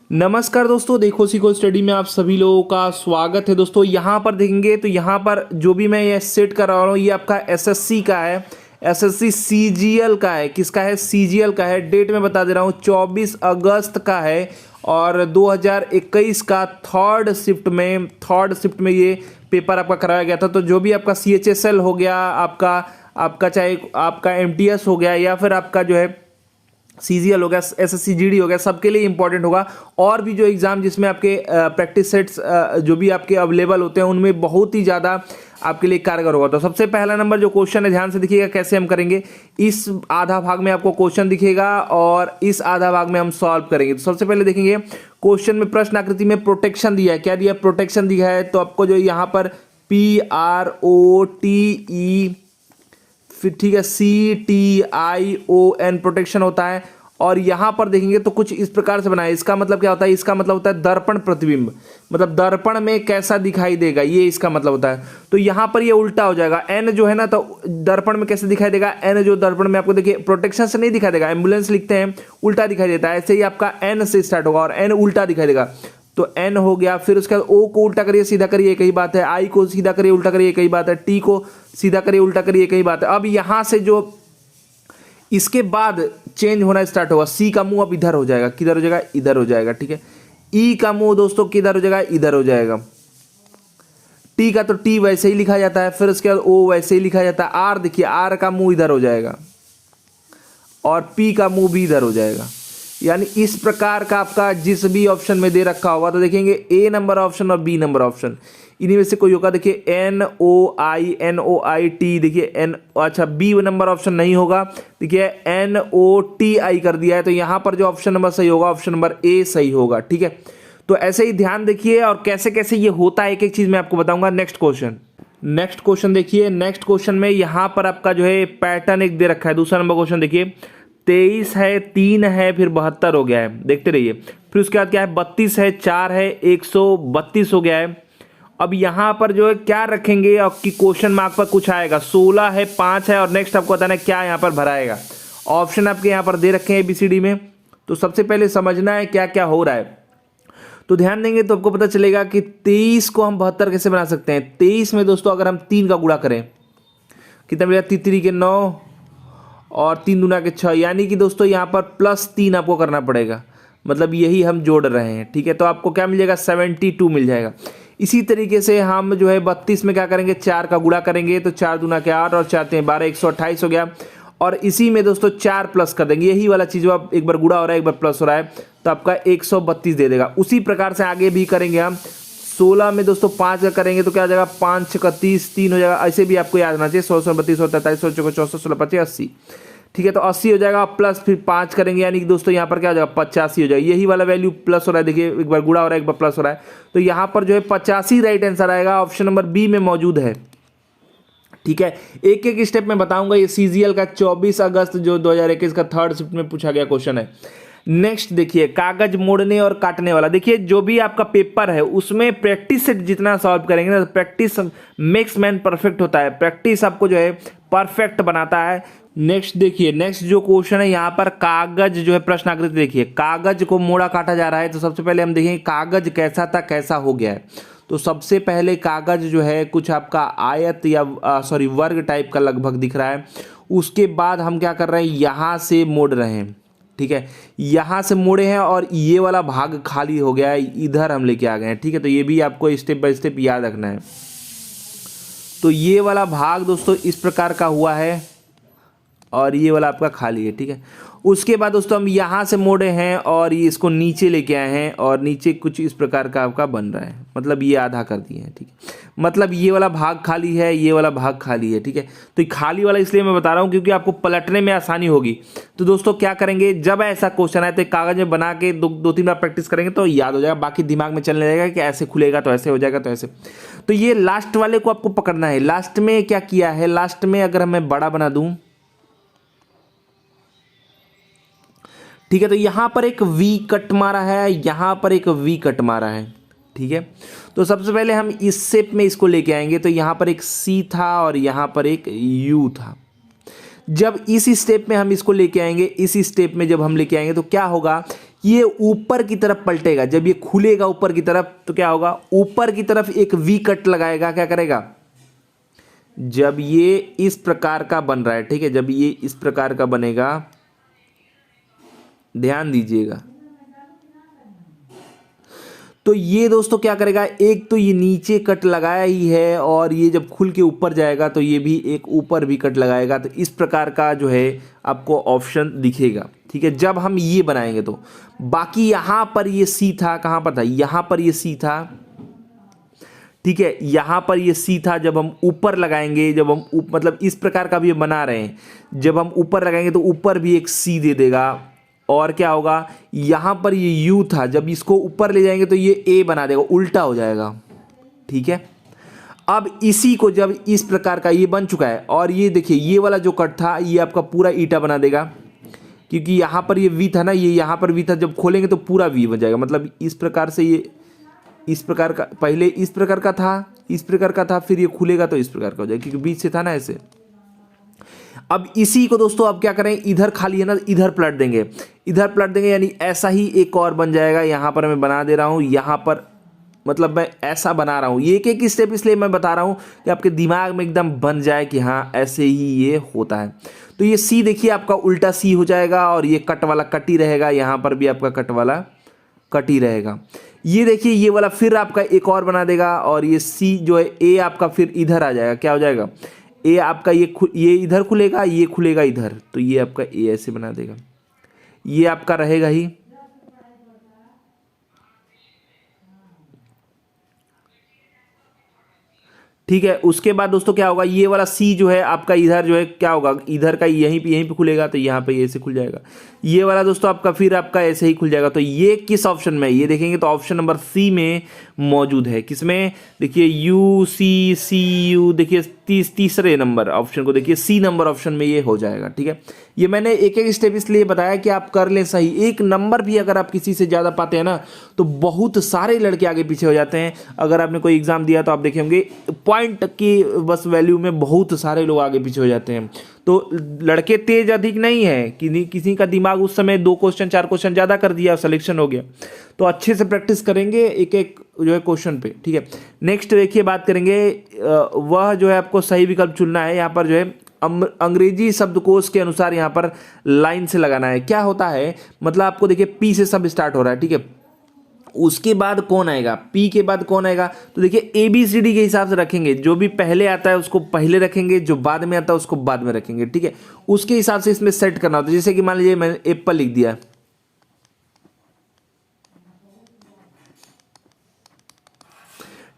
नमस्कार दोस्तों, देखो सीखो स्टडी में आप सभी लोगों का स्वागत है। दोस्तों यहाँ पर देखेंगे तो यहाँ पर जो भी मैं ये सेट कर रहा हूँ ये आपका एसएससी का है। एसएससी सीजीएल का है। किसका है? सीजीएल का है। डेट में बता दे रहा हूँ 24 अगस्त का है और 2021 का थर्ड शिफ्ट में ये पेपर आपका कराया गया था। तो जो भी आपका सीएचएसएल हो गया, आपका चाहे आपका एमटीएस हो गया या फिर आपका जो है सीजीएल हो गया, एसएससी जीडी हो गया, सबके लिए इंपॉर्टेंट होगा। और भी जो एग्जाम जिसमें आपके प्रैक्टिस सेट्स जो भी आपके अवेलेबल होते हैं उनमें बहुत ही ज़्यादा आपके लिए कारगर होगा। तो सबसे पहला नंबर जो क्वेश्चन है, ध्यान से देखिएगा कैसे हम करेंगे। इस आधा भाग में आपको क्वेश्चन दिखेगा और इस आधा भाग में हम सॉल्व करेंगे। तो सबसे पहले देखेंगे क्वेश्चन में प्रश्न आकृति में प्रोटेक्शन दिया है। क्या दिया? प्रोटेक्शन दिया है। तो आपको जो यहाँ पर PROTE फिर ठीक है CTION प्रोटेक्शन होता है। और यहां पर देखेंगे तो कुछ इस प्रकार से बना है। इसका मतलब क्या होता है? इसका मतलब होता है दर्पण प्रतिबिंब, मतलब दर्पण में कैसा दिखाई देगा, ये इसका मतलब होता है। तो यहां पर ये उल्टा हो जाएगा। एन जो है ना, तो दर्पण में कैसे दिखाई देगा? एन जो दर्पण में आपको देखिए प्रोटेक्शन से नहीं दिखाई देगा, एम्बुलेंस लिखते हैं उल्टा दिखाई देता है। ऐसे ही आपका एन से स्टार्ट होगा और एन उल्टा दिखाई देगा। तो एन हो गया, फिर उसके बाद ओ को उल्टा करिए सीधा करिए, एक ही बात है। आई को सीधा करिए उल्टा करिए, एक ही बात है। टी को सीधा करिए उल्टा करिए, एक ही बात है। अब यहां से जो इसके बाद चेंज होना स्टार्ट होगा। सी का मुंह अब इधर हो जाएगा। किधर हो जाएगा? इधर हो जाएगा। ठीक है। ई का मुंह दोस्तों किधर हो जाएगा? इधर हो जाएगा। टी का तो टी वैसे ही लिखा जाता है, फिर उसके बाद ओ वैसे ही लिखा जाता है। आर देखिए, आर का मुंह इधर हो जाएगा और पी का मुंह भी इधर हो जाएगा। यानी इस प्रकार का आपका जिस भी ऑप्शन में दे रखा होगा तो देखेंगे ए नंबर ऑप्शन और बी नंबर ऑप्शन, इन्हीं में से कोई होगा। देखिए NOI देखिए एन, अच्छा बी नंबर ऑप्शन नहीं होगा। देखिए NOTI कर दिया है, तो यहां पर जो ऑप्शन नंबर सही होगा ऑप्शन नंबर ए सही होगा। ठीक है। तो ऐसे ही ध्यान देखिए और कैसे कैसे ये होता है एक एक चीज मैं आपको बताऊंगा। नेक्स्ट क्वेश्चन देखिए। नेक्स्ट क्वेश्चन में यहां पर आपका जो है पैटर्न एक दे रखा है। दूसरा नंबर क्वेश्चन देखिए, 23 है, 3 है, फिर 72 हो गया है। देखते रहिए। फिर उसके बाद क्या है? 32 है, 4 है, 132 हो गया है। अब यहां पर जो है क्या रखेंगे आपकी क्वेश्चन मार्क पर कुछ आएगा। 16 है, 5 है और नेक्स्ट आपको बताना है क्या यहां पर भराएगा। ऑप्शन आपके यहां पर दे रखे हैं ABCD में। तो सबसे पहले समझना है क्या क्या हो रहा है। तो ध्यान देंगे तो आपको पता चलेगा कि 23 को हम 72 कैसे बना सकते हैं। 23 में दोस्तों अगर हम 3 का गुणा करें, कितना मिलेगा? 3 के 9 और 3 दूना के 6, यानी कि दोस्तों यहाँ पर +3 आपको करना पड़ेगा। मतलब यही हम जोड़ रहे हैं। ठीक है। तो आपको क्या मिल जाएगा? 72 मिल जाएगा। इसी तरीके से हम जो है 32 में क्या करेंगे? 4 का गुणा करेंगे, तो 4 दूना के 8 और 4 3 12, 128 हो गया। और इसी में दोस्तों 4 प्लस कर देंगे, यही वाला चीज़ अब एक बार गुणा हो रहा है एक बार प्लस हो रहा है, तो आपका 132 दे देगा। उसी प्रकार से आगे भी करेंगे हम। 16 में दोस्तों 5 का करेंगे तो क्या हो जाएगा? 5 का 30, 3 हो जाएगा। ऐसे भी आपको याद होना चाहिए। 16, 32, 43, 64, 16, 25, 80। ठीक है। तो 80 हो जाएगा, प्लस फिर 5 करेंगे, यानी कि दोस्तों यहाँ पर क्या हो जाएगा? 85 हो जाएगा। यही वाला वैल्यू प्लस हो रहा है, देखिए एक बार गुणा हो रहा है एक बार प्लस हो रहा है। तो यहाँ पर जो है 85 राइट आंसर आएगा, ऑप्शन नंबर बी में मौजूद है। ठीक है। एक एक स्टेप में बताऊंगा। ये सीजीएल का 24 अगस्त जो 2021 का थर्ड शिफ्ट में पूछा गया क्वेश्चन है। नेक्स्ट देखिए, कागज मोड़ने और काटने वाला। देखिए जो भी आपका पेपर है उसमें प्रैक्टिस से जितना सॉल्व करेंगे ना, प्रैक्टिस मेक्स मैन परफेक्ट होता है। प्रैक्टिस आपको जो है परफेक्ट बनाता है। नेक्स्ट देखिए, नेक्स्ट जो क्वेश्चन है यहाँ पर कागज जो है प्रश्न आकृति देखिए, कागज को मोड़ा काटा जा रहा है। तो सबसे पहले हम देखेंगे कागज कैसा था कैसा हो गया है। तो सबसे पहले कागज जो है कुछ आपका आयत या वर्ग टाइप का लगभग दिख रहा है। उसके बाद हम क्या कर रहे हैं? यहाँ से मोड़ रहे हैं। ठीक है। यहाँ से मोड़े हैं और ये वाला भाग खाली हो गया है, इधर हम लेके आ गए हैं। ठीक है। तो ये भी आपको स्टेप बाय स्टेप याद रखना है। तो ये वाला भाग दोस्तों इस प्रकार का हुआ है और ये वाला आपका खाली है। ठीक है। उसके बाद दोस्तों हम यहाँ से मोड़े हैं और ये इसको नीचे लेके आए हैं और नीचे कुछ इस प्रकार का आपका बन रहा है, मतलब ये आधा कर दिए हैं। ठीक है। मतलब ये वाला भाग खाली है, ये वाला भाग खाली है। ठीक है। तो ये खाली वाला इसलिए मैं बता रहा हूँ क्योंकि आपको पलटने में आसानी होगी। तो दोस्तों क्या करेंगे, जब ऐसा क्वेश्चन आए तो कागज में बना के दो तीन बार प्रैक्टिस करेंगे तो याद हो जाएगा। बाकी दिमाग में चलने लगेगा कि ऐसे खुलेगा तो ऐसे हो जाएगा तो ऐसे। तो ये लास्ट वाले को आपको पकड़ना है। लास्ट में क्या किया है? लास्ट में अगर मैं बड़ा बना दूं, ठीक है, तो यहां पर एक वी कट मारा है, यहां पर एक वी कट मारा है। ठीक है। तो सबसे पहले हम इस शेप में इसको लेके आएंगे। तो यहां पर एक सी था और यहां पर एक यू था। जब इस स्टेप में हम इसको लेके आएंगे, इस स्टेप में जब हम लेके आएंगे तो क्या होगा? ये ऊपर की तरफ पलटेगा। जब ये खुलेगा ऊपर की तरफ तो क्या होगा, ऊपर की तरफ एक वी कट लगाएगा। क्या करेगा, जब ये इस प्रकार का बन रहा है, ठीक है, जब ये इस प्रकार का बनेगा, ध्यान दीजिएगा, तो ये दोस्तों क्या करेगा, एक तो ये नीचे कट लगाया ही है और ये जब खुल के ऊपर जाएगा तो ये भी एक ऊपर भी कट लगाएगा। तो इस प्रकार का जो है आपको ऑप्शन दिखेगा, ठीक है, जब हम ये बनाएंगे तो। बाकी यहां पर ये सी था, कहां पर था, यहां पर ये सी था, ठीक है, यहां पर ये सी था। जब हम ऊपर लगाएंगे, जब हम मतलब इस प्रकार का भी बना रहे हैं, जब हम ऊपर लगाएंगे तो ऊपर भी एक सी दे देगा। और क्या होगा, यहां पर ये यू था, जब इसको ऊपर ले जाएंगे तो ये ए बना देगा, उल्टा हो जाएगा, ठीक है। अब इसी को जब इस प्रकार का ये बन चुका है, और ये देखिए ये वाला जो कट था ये आपका पूरा ईटा बना देगा, क्योंकि यहां पर ये वी था ना, ये यहां पर वी था, जब खोलेंगे तो पूरा वी बन जाएगा। मतलब इस प्रकार से ये इस प्रकार का, पहले इस प्रकार का था, इस प्रकार का था, फिर ये खुलेगा तो इस प्रकार का हो जाएगा, क्योंकि बीच से था ना ऐसे। अब इसी को दोस्तों अब क्या करें, इधर खाली है ना, इधर पलट देंगे, इधर पलट देंगे, यानी ऐसा ही एक और बन जाएगा। यहां पर मैं बना दे रहा हूं, यहां पर मतलब मैं ऐसा बना रहा हूं, ये एक स्टेप इसलिए मैं बता रहा हूं कि आपके दिमाग में एकदम बन जाए कि हाँ ऐसे ही ये होता है। तो ये सी देखिए आपका उल्टा सी हो जाएगा, और ये कट वाला कट ही रहेगा, यहां पर भी आपका कट वाला कट ही रहेगा। ये देखिए ये वाला फिर आपका एक और बना देगा, और ये सी जो है ए आपका फिर इधर आ जाएगा। क्या हो जाएगा, ए आपका ये इधर खुलेगा, ये खुलेगा इधर, तो ये आपका ए ऐसे बना देगा, ये आपका रहेगा ही। ठीक है, उसके बाद दोस्तों क्या होगा, ये वाला सी जो है आपका इधर जो है क्या होगा, इधर का यहीं पे खुलेगा, तो यहाँ पे ऐसे खुल जाएगा। ये वाला दोस्तों आपका फिर आपका ऐसे ही खुल जाएगा। तो ये किस ऑप्शन में, ये देखेंगे तो ऑप्शन नंबर सी में मौजूद है। किसमें, देखिए यू सी सी यू, देखिए तीसरे नंबर ऑप्शन को देखिए, सी नंबर ऑप्शन में ये हो जाएगा। ठीक है, ये मैंने एक एक स्टेप इसलिए बताया कि आप कर लें सही। एक नंबर भी अगर आप किसी से ज़्यादा पाते हैं ना तो बहुत सारे लड़के आगे पीछे हो जाते हैं। अगर आपने कोई एग्जाम दिया तो आप देखे होंगे पॉइंट की बस वैल्यू में बहुत सारे लोग आगे पीछे हो जाते हैं। तो लड़के तेज अधिक नहीं है कि किसी का दिमाग उस समय 2 क्वेश्चन 4 क्वेश्चन ज़्यादा कर दिया, सिलेक्शन हो गया। तो अच्छे से प्रैक्टिस करेंगे एक एक जो है क्वेश्चन पे। ठीक है, नेक्स्ट देखिए बात करेंगे, वह जो है आपको सही विकल्प चुनना है। यहाँ पर जो है अंग्रेजी शब्दकोश के अनुसार यहाँ पर लाइन से लगाना है। क्या होता है, मतलब आपको देखिए पी से सब स्टार्ट हो रहा है। ठीक है, उसके बाद कौन आएगा, पी के बाद कौन आएगा, तो देखिए ABCD के हिसाब से रखेंगे। जो भी पहले आता है उसको पहले रखेंगे, जो बाद में आता है उसको बाद में रखेंगे। ठीक है, उसके हिसाब से इसमें सेट करना होता है। जैसे कि मान लीजिए मैंने एप्पल लिख दिया,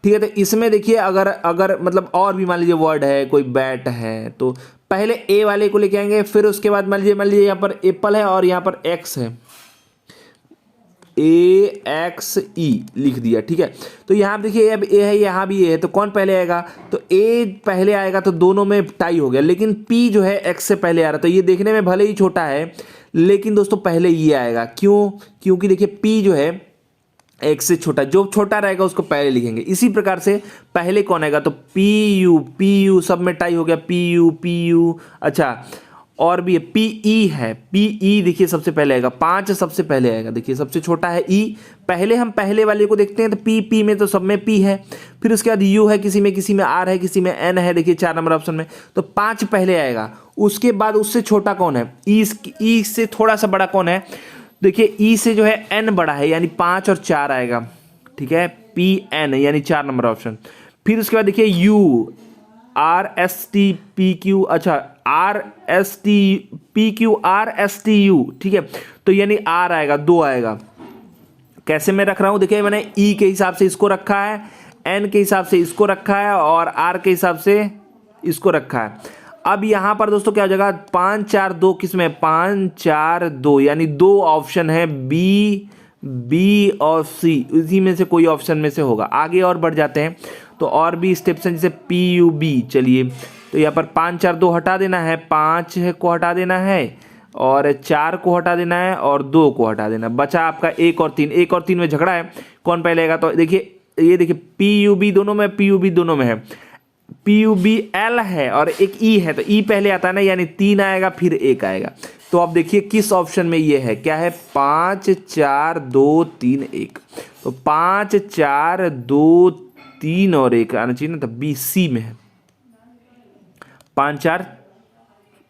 ठीक है, तो इसमें देखिए अगर मतलब और भी मान लीजिए वर्ड है, कोई बैट है, तो पहले ए वाले को लेके आएंगे, फिर उसके बाद मान लीजिए यहाँ पर एप्पल है और यहाँ पर एक्स है, AXE लिख दिया। ठीक है, तो यहाँ देखिए अब ए है, यहाँ भी ए है, तो कौन पहले आएगा, तो ए पहले आएगा, तो दोनों में टाई हो गया। लेकिन पी जो है एक्स से पहले आ रहा है, तो ये देखने में भले ही छोटा है लेकिन दोस्तों पहले ये आएगा। क्यों, क्योंकि देखिए पी जो है एक्स से छोटा, जो छोटा रहेगा उसको पहले लिखेंगे। इसी प्रकार से पहले कौन आएगा, तो पी यू सब में टाई हो गया, पी यू। अच्छा, और भी है PE है, PE देखिए सबसे पहले आएगा, 5 सबसे पहले आएगा। देखिए सबसे छोटा है E, पहले हम पहले वाले को देखते हैं, तो P में तो सब में P है। फिर उसके बाद U है, किसी में R है, किसी में N है। देखिए 4 नंबर ऑप्शन में, तो 5 पहले आएगा। उसके बाद उससे छोटा कौन है, E से थोड़ा सा बड़ा कौन है, देखिए E से जो है N बड़ा है, यानी 5 और 4 आएगा। ठीक है, PN यानी 4 नंबर ऑप्शन। फिर उसके बाद देखिए U RSTPQ, अच्छा RSTPQ RSTU। ठीक है, तो यानी R आएगा, 2 आएगा। कैसे मैं रख रहा हूं, देखिए मैंने E के हिसाब से इसको रखा है, N के हिसाब से इसको रखा है, और R के हिसाब से इसको रखा है। अब यहां पर दोस्तों क्या हो जाएगा, 5 4 2, किसमें 5 4 2, यानी 2 ऑप्शन है, B और C, इसी में से कोई ऑप्शन में से होगा। आगे और बढ़ जाते हैं तो और भी स्टेप्स हैं, जैसे PUB। चलिए, तो यहाँ पर 5 4 2 हटा देना है, 5 को हटा देना है, और 4 को हटा देना है, और 2 को हटा देना। बचा आपका 1 और 3। 1 और 3 में झगड़ा है, कौन पहले आएगा, तो देखिए ये देखिए PUB दोनों में, PUB दोनों में है। PUBL है और एक E है, तो E पहले आता है ना, यानी 3 आएगा फिर 1 आएगा। तो आप देखिए किस ऑप्शन में ये है, क्या है 5 4 2 3 1। तो 5 4 2 3 और 1 आना चाहिए ना, तब बी सी में है 5 4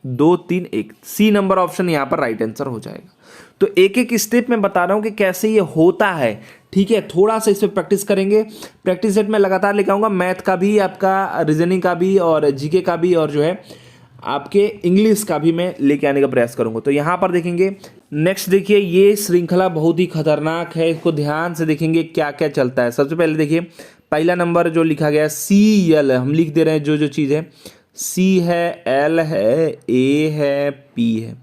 2 3 1, सी नंबर ऑप्शन यहाँ पर राइट आंसर हो जाएगा। तो एक एक स्टेप में बता रहा हूँ कि कैसे ये होता है, ठीक है। थोड़ा सा इस पर प्रैक्टिस करेंगे, प्रैक्टिस सेट में लगातार लेके आऊँगा, मैथ का भी, आपका रीजनिंग का भी, और जीके का भी, और जो है आपके इंग्लिश का भी मैं लेके आने का प्रयास करूँगा। तो यहाँ पर देखेंगे नेक्स्ट, देखिए ये श्रृंखला बहुत ही खतरनाक है, इसको ध्यान से देखेंगे क्या क्या चलता है। सबसे पहले देखिए पहला नंबर जो लिखा गया है सी एल, हम लिख दे रहे हैं जो चीज़ है, सी है, एल है, ए है, पी है,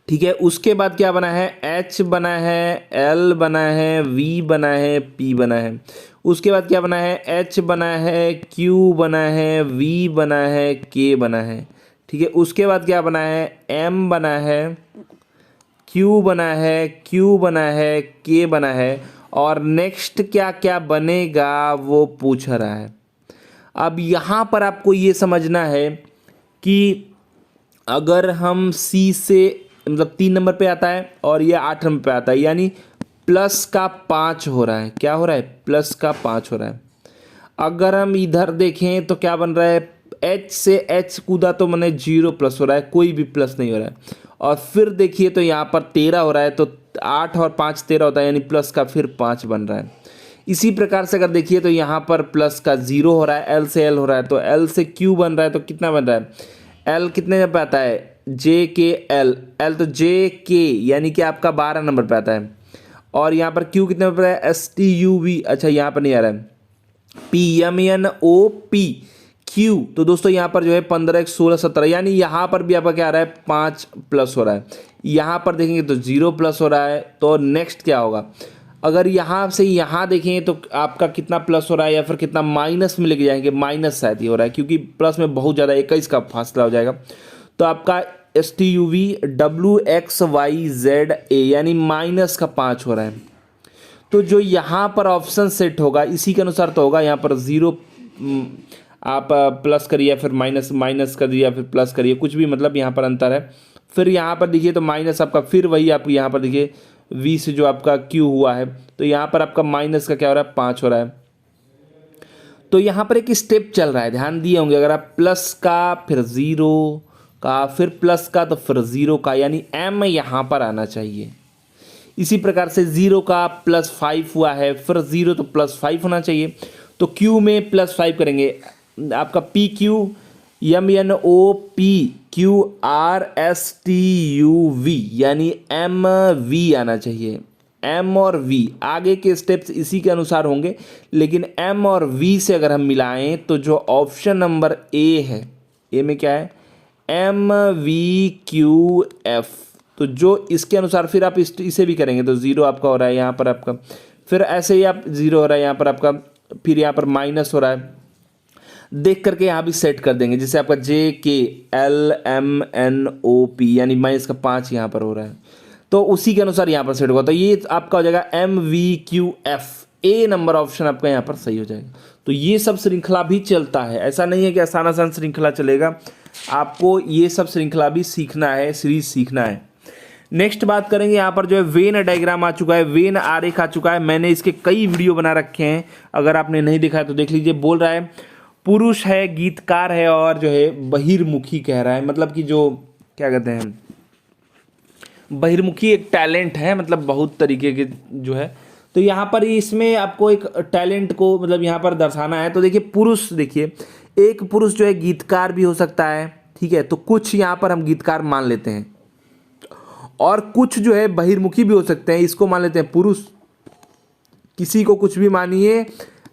ठीक है। उसके बाद क्या बना है, एच बना है, एल बना है, वी बना है, पी बना है। उसके बाद क्या बना है, एच बना है, क्यू बना है, वी बना है, के बना है, ठीक है। उसके बाद क्या बना है, एम बना है, क्यू बना है, क्यू बना है, के बना है, और नेक्स्ट क्या क्या बनेगा वो पूछ रहा है। अब यहाँ पर आपको ये समझना है कि अगर हम सी से मतलब 3 नंबर पे आता है और ये 8 नंबर पे आता है, यानी प्लस का 5 हो रहा है, क्या हो रहा है, प्लस का 5 हो रहा है। अगर हम इधर देखें तो क्या बन रहा है, एच से एच कूदा तो मैंने 0 प्लस हो रहा है, कोई भी प्लस नहीं हो रहा है। और फिर देखिए तो यहाँ पर 13 हो रहा है, तो 8 और 5 13 होता है, यानी प्लस का फिर 5 बन रहा है। इसी प्रकार से अगर देखिए तो यहाँ पर प्लस का 0 हो रहा है, एल से एल हो रहा है, तो एल से क्यू बन रहा है, तो कितना बन रहा है, एल कितने पे आता है, जे के एल, एल तो जे के यानी कि आपका 12 नंबर पे आता है। और यहाँ पर क्यू कितने पे है, एस टी यू वी, अच्छा यहाँ पर नहीं आ रहा है, P M N O P Q. तो दोस्तों यहाँ पर जो है 15 16 17, यानी यहाँ पर भी आपका क्या आ रहा है, 5 प्लस हो रहा है। यहाँ पर देखेंगे तो 0 प्लस हो रहा है। तो नेक्स्ट क्या होगा, अगर यहाँ से यहाँ देखें तो आपका कितना प्लस हो रहा है या फिर कितना माइनस में लेके जाएंगे, माइनस शायद ही हो रहा है, क्योंकि प्लस में बहुत ज़्यादा 21 का फासला हो जाएगा। तो आपका S T U V W X Y Z A, यानी माइनस का 5 हो रहा है। तो जो यहाँ पर ऑप्शन सेट होगा इसी के अनुसार तो होगा। यहाँ पर 0 आप प्लस करिए या फिर माइनस कर दिया, फिर प्लस करिए, कुछ भी मतलब यहाँ पर अंतर है। फिर यहाँ पर देखिए तो माइनस आपका, फिर वही आप यहाँ पर देखिए v से जो आपका q हुआ है, तो यहाँ पर आपका माइनस का क्या हो रहा है, 5 हो रहा है। तो यहाँ पर एक स्टेप चल रहा है, ध्यान दिए होंगे, अगर आप प्लस का फिर 0 का फिर प्लस का तो फिर 0 का, यानी m यहाँ पर आना चाहिए। इसी प्रकार से 0 का +5 हुआ है, फिर 0 तो +5 होना चाहिए। तो q में +5 करेंगे, आपका P Q M N O P Q R S T U V, यानी एम वी आना चाहिए। एम और वी आगे के स्टेप्स इसी के अनुसार होंगे, लेकिन एम और वी से अगर हम मिलाएं तो जो ऑप्शन नंबर ए है, ए में क्या है, एम वी क्यू एफ। तो जो इसके अनुसार फिर आप इसे भी करेंगे तो 0 आपका हो रहा है यहाँ पर आपका, फिर ऐसे ही आप 0 हो रहा है यहाँ पर आपका, फिर यहाँ पर माइनस हो रहा है, देख करके यहाँ भी सेट कर देंगे। जैसे आपका J K L M N O P, यानी माइनस का 5 यहाँ पर हो रहा है, तो उसी के अनुसार यहाँ पर सेट होगा। तो ये आपका हो जाएगा M we Q F, A number option आपका यहाँ पर सही हो जाएगा। तो ये सब श्रृंखला भी चलता है, ऐसा नहीं है कि आसान आसान श्रृंखला चलेगा, आपको ये सब श्रृंखला भी सीखना है, सीरीज सीखना है। नेक्स्ट बात करेंगे, यहाँ पर जो है वेन डायग्राम आ चुका है, वेन आरेख आ चुका है। मैंने इसके कई वीडियो बना रखे हैं, अगर आपने नहीं देखा है तो देख लीजिए। बोल रहा है पुरुष है, गीतकार है और जो है बहिर्मुखी कह रहा है, मतलब कि जो क्या कहते हैं, बहिर्मुखी एक टैलेंट है, मतलब बहुत तरीके के जो है। तो यहाँ पर इसमें आपको एक टैलेंट को मतलब यहाँ पर दर्शाना है। तो देखिए पुरुष, देखिए एक पुरुष जो है गीतकार भी हो सकता है, ठीक है, तो कुछ यहाँ पर हम गीतकार मान लेते हैं, और कुछ जो है बहिर्मुखी भी हो सकते हैं, इसको मान लेते हैं पुरुष, किसी को कुछ भी मानिए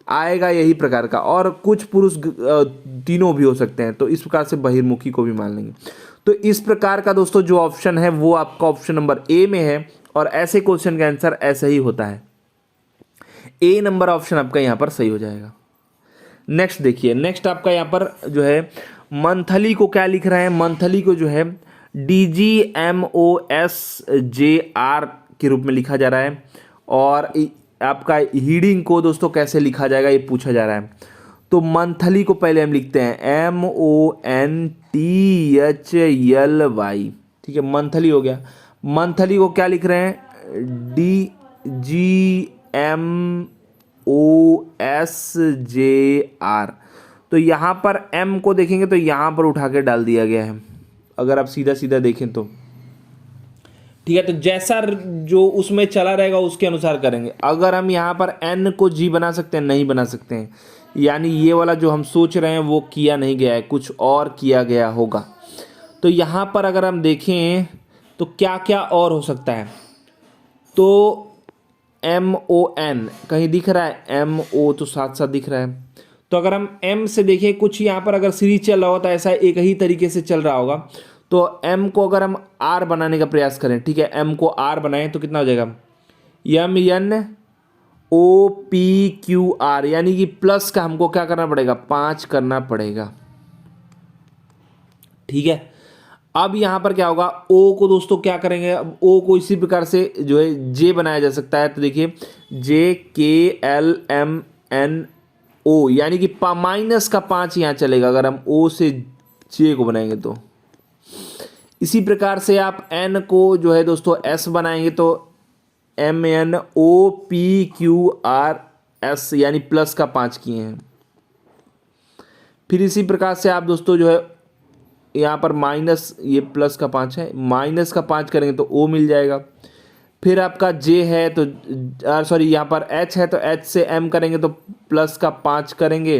आएगा यही प्रकार का, और कुछ पुरुष तीनों भी हो सकते हैं, तो इस प्रकार से बहिर्मुखी को भी मान लेंगे। तो इस प्रकार का दोस्तों जो ऑप्शन है वो आपका ऑप्शन नंबर ए में है, और ऐसे क्वेश्चन का आंसर ऐसे ही होता है, ए नंबर ऑप्शन आपका यहाँ पर सही हो जाएगा। नेक्स्ट देखिए, नेक्स्ट आपका यहाँ पर जो है मंथली को क्या लिख रहे हैं, मंथली को जो है DGMOSJR के रूप में लिखा जा रहा है, और आपका हीडिंग को दोस्तों कैसे लिखा जाएगा ये पूछा जा रहा है। तो मंथली को पहले हम लिखते हैं MONTHLY, ठीक है, मंथली हो गया। मंथली को क्या लिख रहे हैं, DGMOSJR। तो यहाँ पर M को देखेंगे तो यहाँ पर उठा के डाल दिया गया है, अगर आप सीधा सीधा देखें तो, ठीक है। तो जैसा जो उसमें चला रहेगा उसके अनुसार करेंगे। अगर हम यहाँ पर N को G बना सकते हैं, नहीं बना सकते हैं, यानी ये वाला जो हम सोच रहे हैं वो किया नहीं गया है, कुछ और किया गया होगा। तो यहाँ पर अगर हम देखें तो क्या क्या और हो सकता है, तो MON कहीं दिख रहा है, MO तो साथ साथ दिख रहा है। तो अगर हम M से देखें, कुछ यहाँ पर अगर सीरीज चल रहा होता है, ऐसा एक ही तरीके से चल रहा होगा, तो M को अगर हम R बनाने का प्रयास करें, ठीक है, M को R बनाएं तो कितना हो जाएगा, MNOPQR, यानी कि प्लस का हमको क्या करना पड़ेगा, 5 करना पड़ेगा, ठीक है। अब यहाँ पर क्या होगा, O को दोस्तों क्या करेंगे, अब O को इसी प्रकार से जो है J बनाया जा सकता है। तो देखिए JKLMNO, यानी कि माइनस का 5 यहाँ चलेगा अगर हम O से J को बनाएंगे तो। इसी प्रकार से आप N को जो है दोस्तों S बनाएंगे तो MNOPQRS, यानी प्लस का 5 किए हैं। फिर इसी प्रकार से आप दोस्तों जो है यहाँ पर माइनस, ये प्लस का 5 है, माइनस का 5 करेंगे तो O मिल जाएगा। फिर आपका J है तो सॉरी यहाँ पर H है तो H से M करेंगे तो प्लस का 5 करेंगे।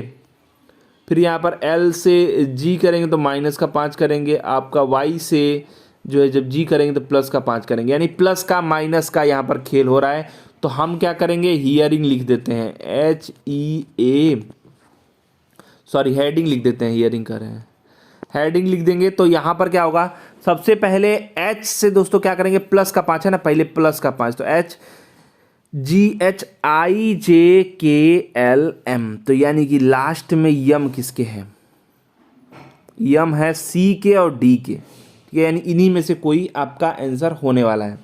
फिर यहाँ पर L से G करेंगे तो माइनस का 5 करेंगे। आपका Y से जो है जब G करेंगे तो प्लस का 5 करेंगे, यानी प्लस का माइनस का यहाँ पर खेल हो रहा है। तो हम क्या करेंगे, हियरिंग लिख देते हैं, हेडिंग लिख देते हैं, हियरिंग कर रहे हैं, हेडिंग लिख देंगे। तो यहाँ पर क्या होगा, सबसे पहले H से दोस्तों क्या करेंगे, प्लस का 5 है ना, पहले प्लस का 5, तो HGHIJKLM, तो यानी कि लास्ट में यम किसके है, यम है C के और D के, ठीक है, यानी इन्हीं में से कोई आपका आंसर होने वाला है,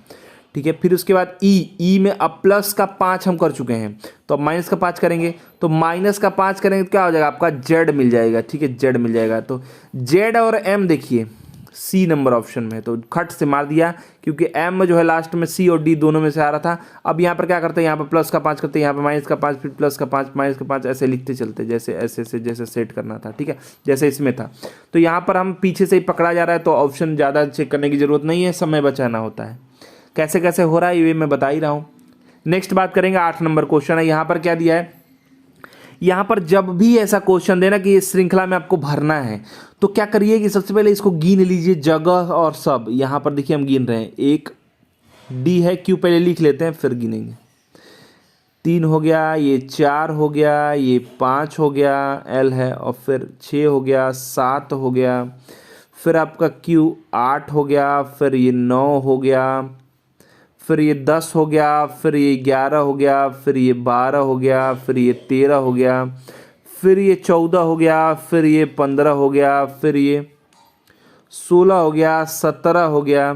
ठीक है। फिर उसके बाद ई में अब प्लस का 5 हम कर चुके हैं, तो अब माइनस का 5 करेंगे, तो माइनस का 5 करेंगे तो क्या हो जाएगा, आपका जेड मिल जाएगा, ठीक है, जेड मिल जाएगा। तो जेड और एम देखिए सी नंबर ऑप्शन में, तो खट से मार दिया, क्योंकि एम जो है लास्ट में सी और डी दोनों में से आ रहा था। अब यहाँ पर क्या करते हैं, यहाँ पर प्लस का 5 करते हैं, यहाँ पर माइनस का 5, फिर प्लस का 5, माइनस का 5, ऐसे लिखते चलते, जैसे ऐसे से जैसे सेट करना था, ठीक है, जैसे इसमें था। तो यहाँ पर हम पीछे से ही पकड़ा जा रहा है, तो ऑप्शन ज़्यादा चेक करने की जरूरत नहीं है, समय बचाना होता है। कैसे कैसे हो रहा है ये मैं बता ही रहा हूँ। नेक्स्ट बात करेंगे, 8 नंबर क्वेश्चन है। यहाँ पर क्या दिया है, यहाँ पर जब भी ऐसा क्वेश्चन देना कि इस श्रृंखला में आपको भरना है, तो क्या करिए कि सबसे पहले इसको गिन लीजिए, जगह और सब। यहाँ पर देखिए हम गिन रहे हैं, 1 डी है, क्यू पहले लिख लेते हैं फिर गिनेंगे। 3 हो गया, ये 4 हो गया, ये 5 हो गया, एल है, और फिर 6 हो गया, 7 हो गया, फिर आपका क्यू 8 हो गया, फिर ये 9 हो गया, फिर ये 10 हो गया, फिर ये 11 हो गया, फिर ये 12 हो गया, फिर ये 13 हो गया, फिर ये 14 हो गया, फिर ये 15 हो गया, फिर ये 16 हो गया, 17 हो गया,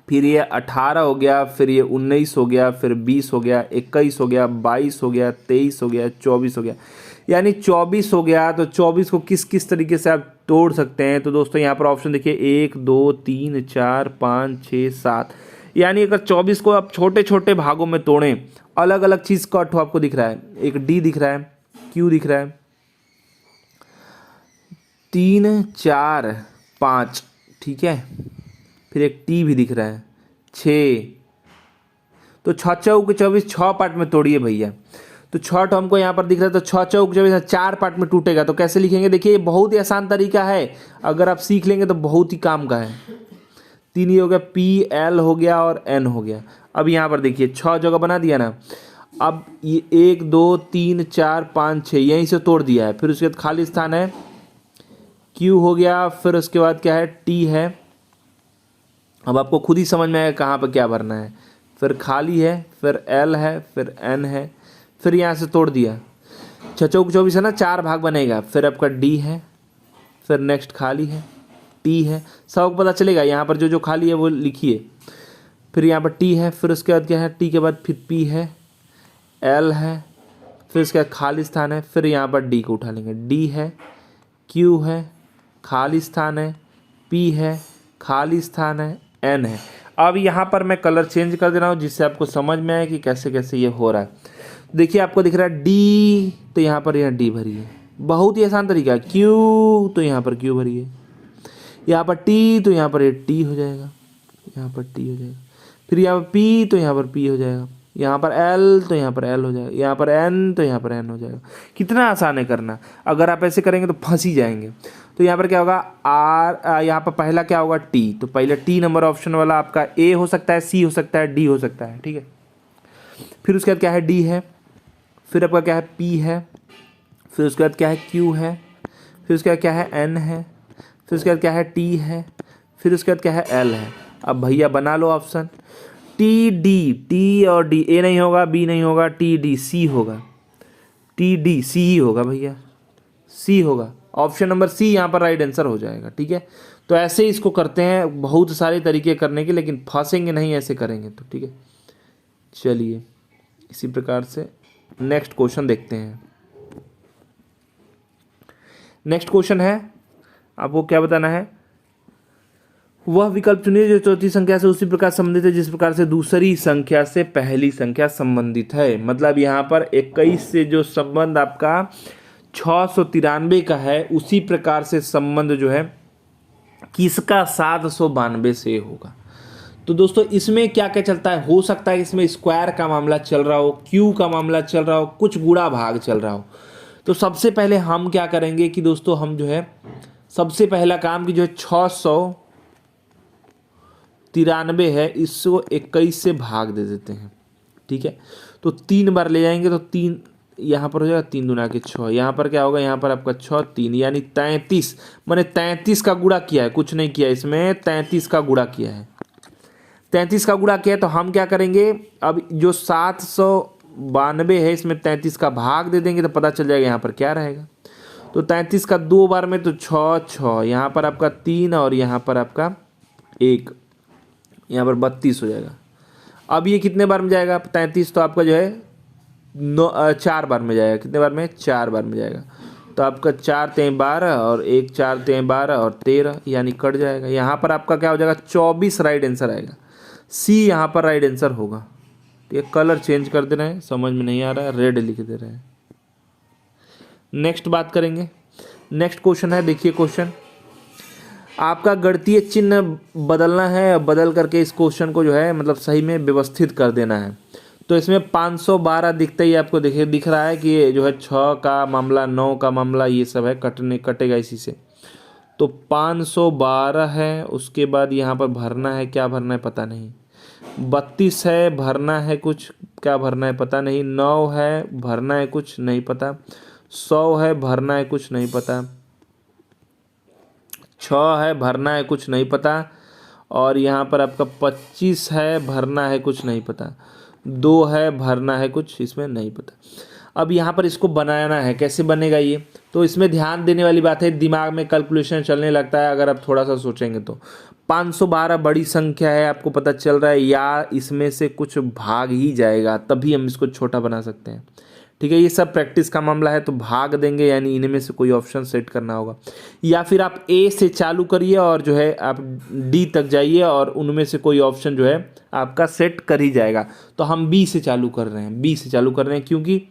फिर ये 18 हो गया, फिर ये 19 हो गया, फिर 20 हो गया, 21 हो गया, 22 हो गया, 23 हो गया, 24 हो गया, यानी 24 हो गया। तो 24 को किस किस तरीके से आप तोड़ सकते हैं, तो दोस्तों यहाँ पर ऑप्शन देखिए 1 2 3 4 5 6 7, यानी अगर 24 को आप छोटे छोटे भागों में तोड़ें, अलग अलग चीज़ का अठो आपको दिख रहा है, एक डी दिख रहा है, क्यू दिख रहा है, 3 4 5, ठीक है, फिर एक टी भी दिख रहा है, 6, तो 6 चौक 24, 6 पार्ट में तोड़िए भैया। तो 6 तो हमको यहाँ पर दिख रहा है, तो 6 चौक 24 4 पार्ट में टूटेगा, तो कैसे लिखेंगे, देखिए ये बहुत ही आसान तरीका है, अगर आप सीख लेंगे तो बहुत ही काम का है। 3 ही हो गया, पी एल हो गया और एन हो गया। अब यहाँ पर देखिए 6 जगह बना दिया ना, अब ये 1 2 3 4 5 6 यहीं से तोड़ दिया है, फिर उसके बाद खाली स्थान है, क्यू हो गया, फिर उसके बाद क्या है, टी है। अब आपको खुद ही समझ में आएगा कहाँ पर क्या भरना है, फिर खाली है, फिर एल है, फिर एन है, फिर यहाँ से तोड़ दिया, 6 चौक 24 है ना, 4 भाग बनेगा, फिर आपका डी है, फिर नेक्स्ट खाली है, टी है, सबको पता चलेगा, यहाँ पर जो जो खाली है वो लिखिए, फिर यहाँ पर टी है, फिर उसके बाद क्या है, टी के बाद फिर पी है, एल है, फिर इसके बाद खाली स्थान है, फिर यहाँ पर डी को उठा लेंगे, डी है, क्यू है, खाली स्थान है, पी है, खाली स्थान है, एन है। अब यहाँ पर मैं कलर चेंज कर दे रहा हूँ जिससे आपको समझ में आए कि कैसे कैसे ये हो रहा है। देखिए आपको दिख रहा है डी, तो यहाँ पर डी भरिए, बहुत ही आसान तरीका है। क्यू, तो यहाँ पर क्यू भरिए, यहाँ पर टी, तो यहाँ पर ये टी हो जाएगा, यहाँ पर टी हो जाएगा, फिर यहाँ पर पी, तो यहाँ पर पी हो जाएगा, यहाँ पर एल, तो यहाँ पर एल हो जाएगा, यहाँ पर एन, तो यहाँ पर एन हो जाएगा। कितना आसान है करना। अगर आप ऐसे करेंगे तो फंस ही जाएंगे। तो यहाँ पर क्या होगा, आर, यहाँ पर पहला क्या होगा, टी, तो पहले टी नंबर ऑप्शन वाला आपका ए हो सकता है, सी हो सकता है, डी हो सकता है, ठीक है। फिर उसके बाद क्या है, डी है, फिर आपका क्या है, पी है, फिर उसके बाद क्या है, क्यू है, फिर उसके बाद क्या है, एन है, फिर उसके बाद क्या है, टी है, फिर उसके बाद क्या है, एल है। अब भैया बना लो ऑप्शन, टी डी, टी और डी, ए नहीं होगा, बी नहीं होगा, टी डी, सी होगा, टी डी सी ही होगा भैया, सी होगा। ऑप्शन नंबर सी यहाँ पर राइट आंसर हो जाएगा, ठीक है। तो ऐसे इसको करते हैं, बहुत सारे तरीके करने के, लेकिन फंसेंगे नहीं ऐसे करेंगे तो, ठीक है। चलिए इसी प्रकार से नेक्स्ट क्वेश्चन देखते हैं। नेक्स्ट क्वेश्चन है, आपको क्या बताना है, वह विकल्प चुनिए जो चौथी संख्या से उसी प्रकार संबंधित है जिस प्रकार से दूसरी संख्या से पहली संख्या संबंधित है। मतलब यहाँ पर 21 से जो संबंध आपका 693 का है, उसी प्रकार से संबंध जो है किसका 792 से होगा। तो दोस्तों इसमें क्या क्या चलता है, हो सकता है इसमें स्क्वायर का मामला चल रहा हो, क्यू का मामला चल रहा हो, कुछ गुणा भाग चल रहा हो। तो सबसे पहले हम क्या करेंगे कि दोस्तों हम जो है सबसे पहला काम की जो है 693 है, इसको 21 से भाग दे देते हैं, ठीक है। तो 3 बार ले जाएंगे तो 3 यहाँ पर हो जाएगा, 3 दूना के 6, यहाँ पर क्या होगा, यहाँ पर आपका 6 3 यानी 33, मैंने 33 का गुणा किया है, कुछ नहीं किया इसमें, 33 का गुणा किया है, 33 का गुणा किया है। तो हम क्या करेंगे, अब जो 792 है इसमें 33 का भाग दे देंगे तो पता चल जाएगा यहाँ पर क्या रहेगा। तो 33 का 2 बार में तो 6 6, यहाँ पर आपका 3 और यहाँ पर आपका 1, यहाँ पर 32 हो जाएगा। अब ये कितने बार में जाएगा, 33 तो आपका जो है 4 बार में जाएगा, कितने बार में, 4 बार में जाएगा। तो आपका 4 3 12 और 1 4 3 12 और 13, यानी कट जाएगा। यहाँ पर आपका क्या हो जाएगा, 24 राइट आंसर आएगा, सी यहाँ पर राइट आंसर होगा। ये कलर चेंज कर दे रहे हैं, समझ में नहीं आ रहा है, रेड लिख दे रहे हैं। नेक्स्ट बात करेंगे, नेक्स्ट क्वेश्चन है, देखिए क्वेश्चन, आपका गणितीय चिन्ह बदलना है, बदल करके इस क्वेश्चन को जो है मतलब सही में व्यवस्थित कर देना है। तो इसमें 512 दिखते ही आपको दिख रहा है कि ये जो है 6 का मामला, 9 का मामला, ये सब है, कटेगा इसी से। तो 512 है, उसके बाद यहाँ पर भरना है, क्या भरना है पता नहीं, 32 है, भरना है कुछ, क्या भरना है पता नहीं, 9 है, भरना है कुछ नहीं पता, 100 है, भरना है कुछ नहीं पता, 6 है, भरना है कुछ नहीं पता, और यहाँ पर आपका 25 है, भरना है कुछ नहीं पता, 2 है, भरना है कुछ इसमें नहीं पता। अब यहाँ पर इसको बनाना है, कैसे बनेगा ये, तो इसमें ध्यान देने वाली बात है, दिमाग में कैलकुलेशन चलने लगता है अगर आप थोड़ा सा सोचेंगे तो। 512 बड़ी संख्या है, आपको पता चल रहा है, या इसमें से कुछ भाग ही जाएगा तभी हम इसको छोटा बना सकते हैं, ठीक है। ये सब प्रैक्टिस का मामला है, तो भाग देंगे यानी इनमें से कोई ऑप्शन सेट करना होगा, या फिर आप ए से चालू करिए और जो है आप डी तक जाइए और उनमें से कोई ऑप्शन जो है आपका सेट कर ही जाएगा। तो हम बी से चालू कर रहे हैं, बी से चालू कर रहे हैं क्योंकि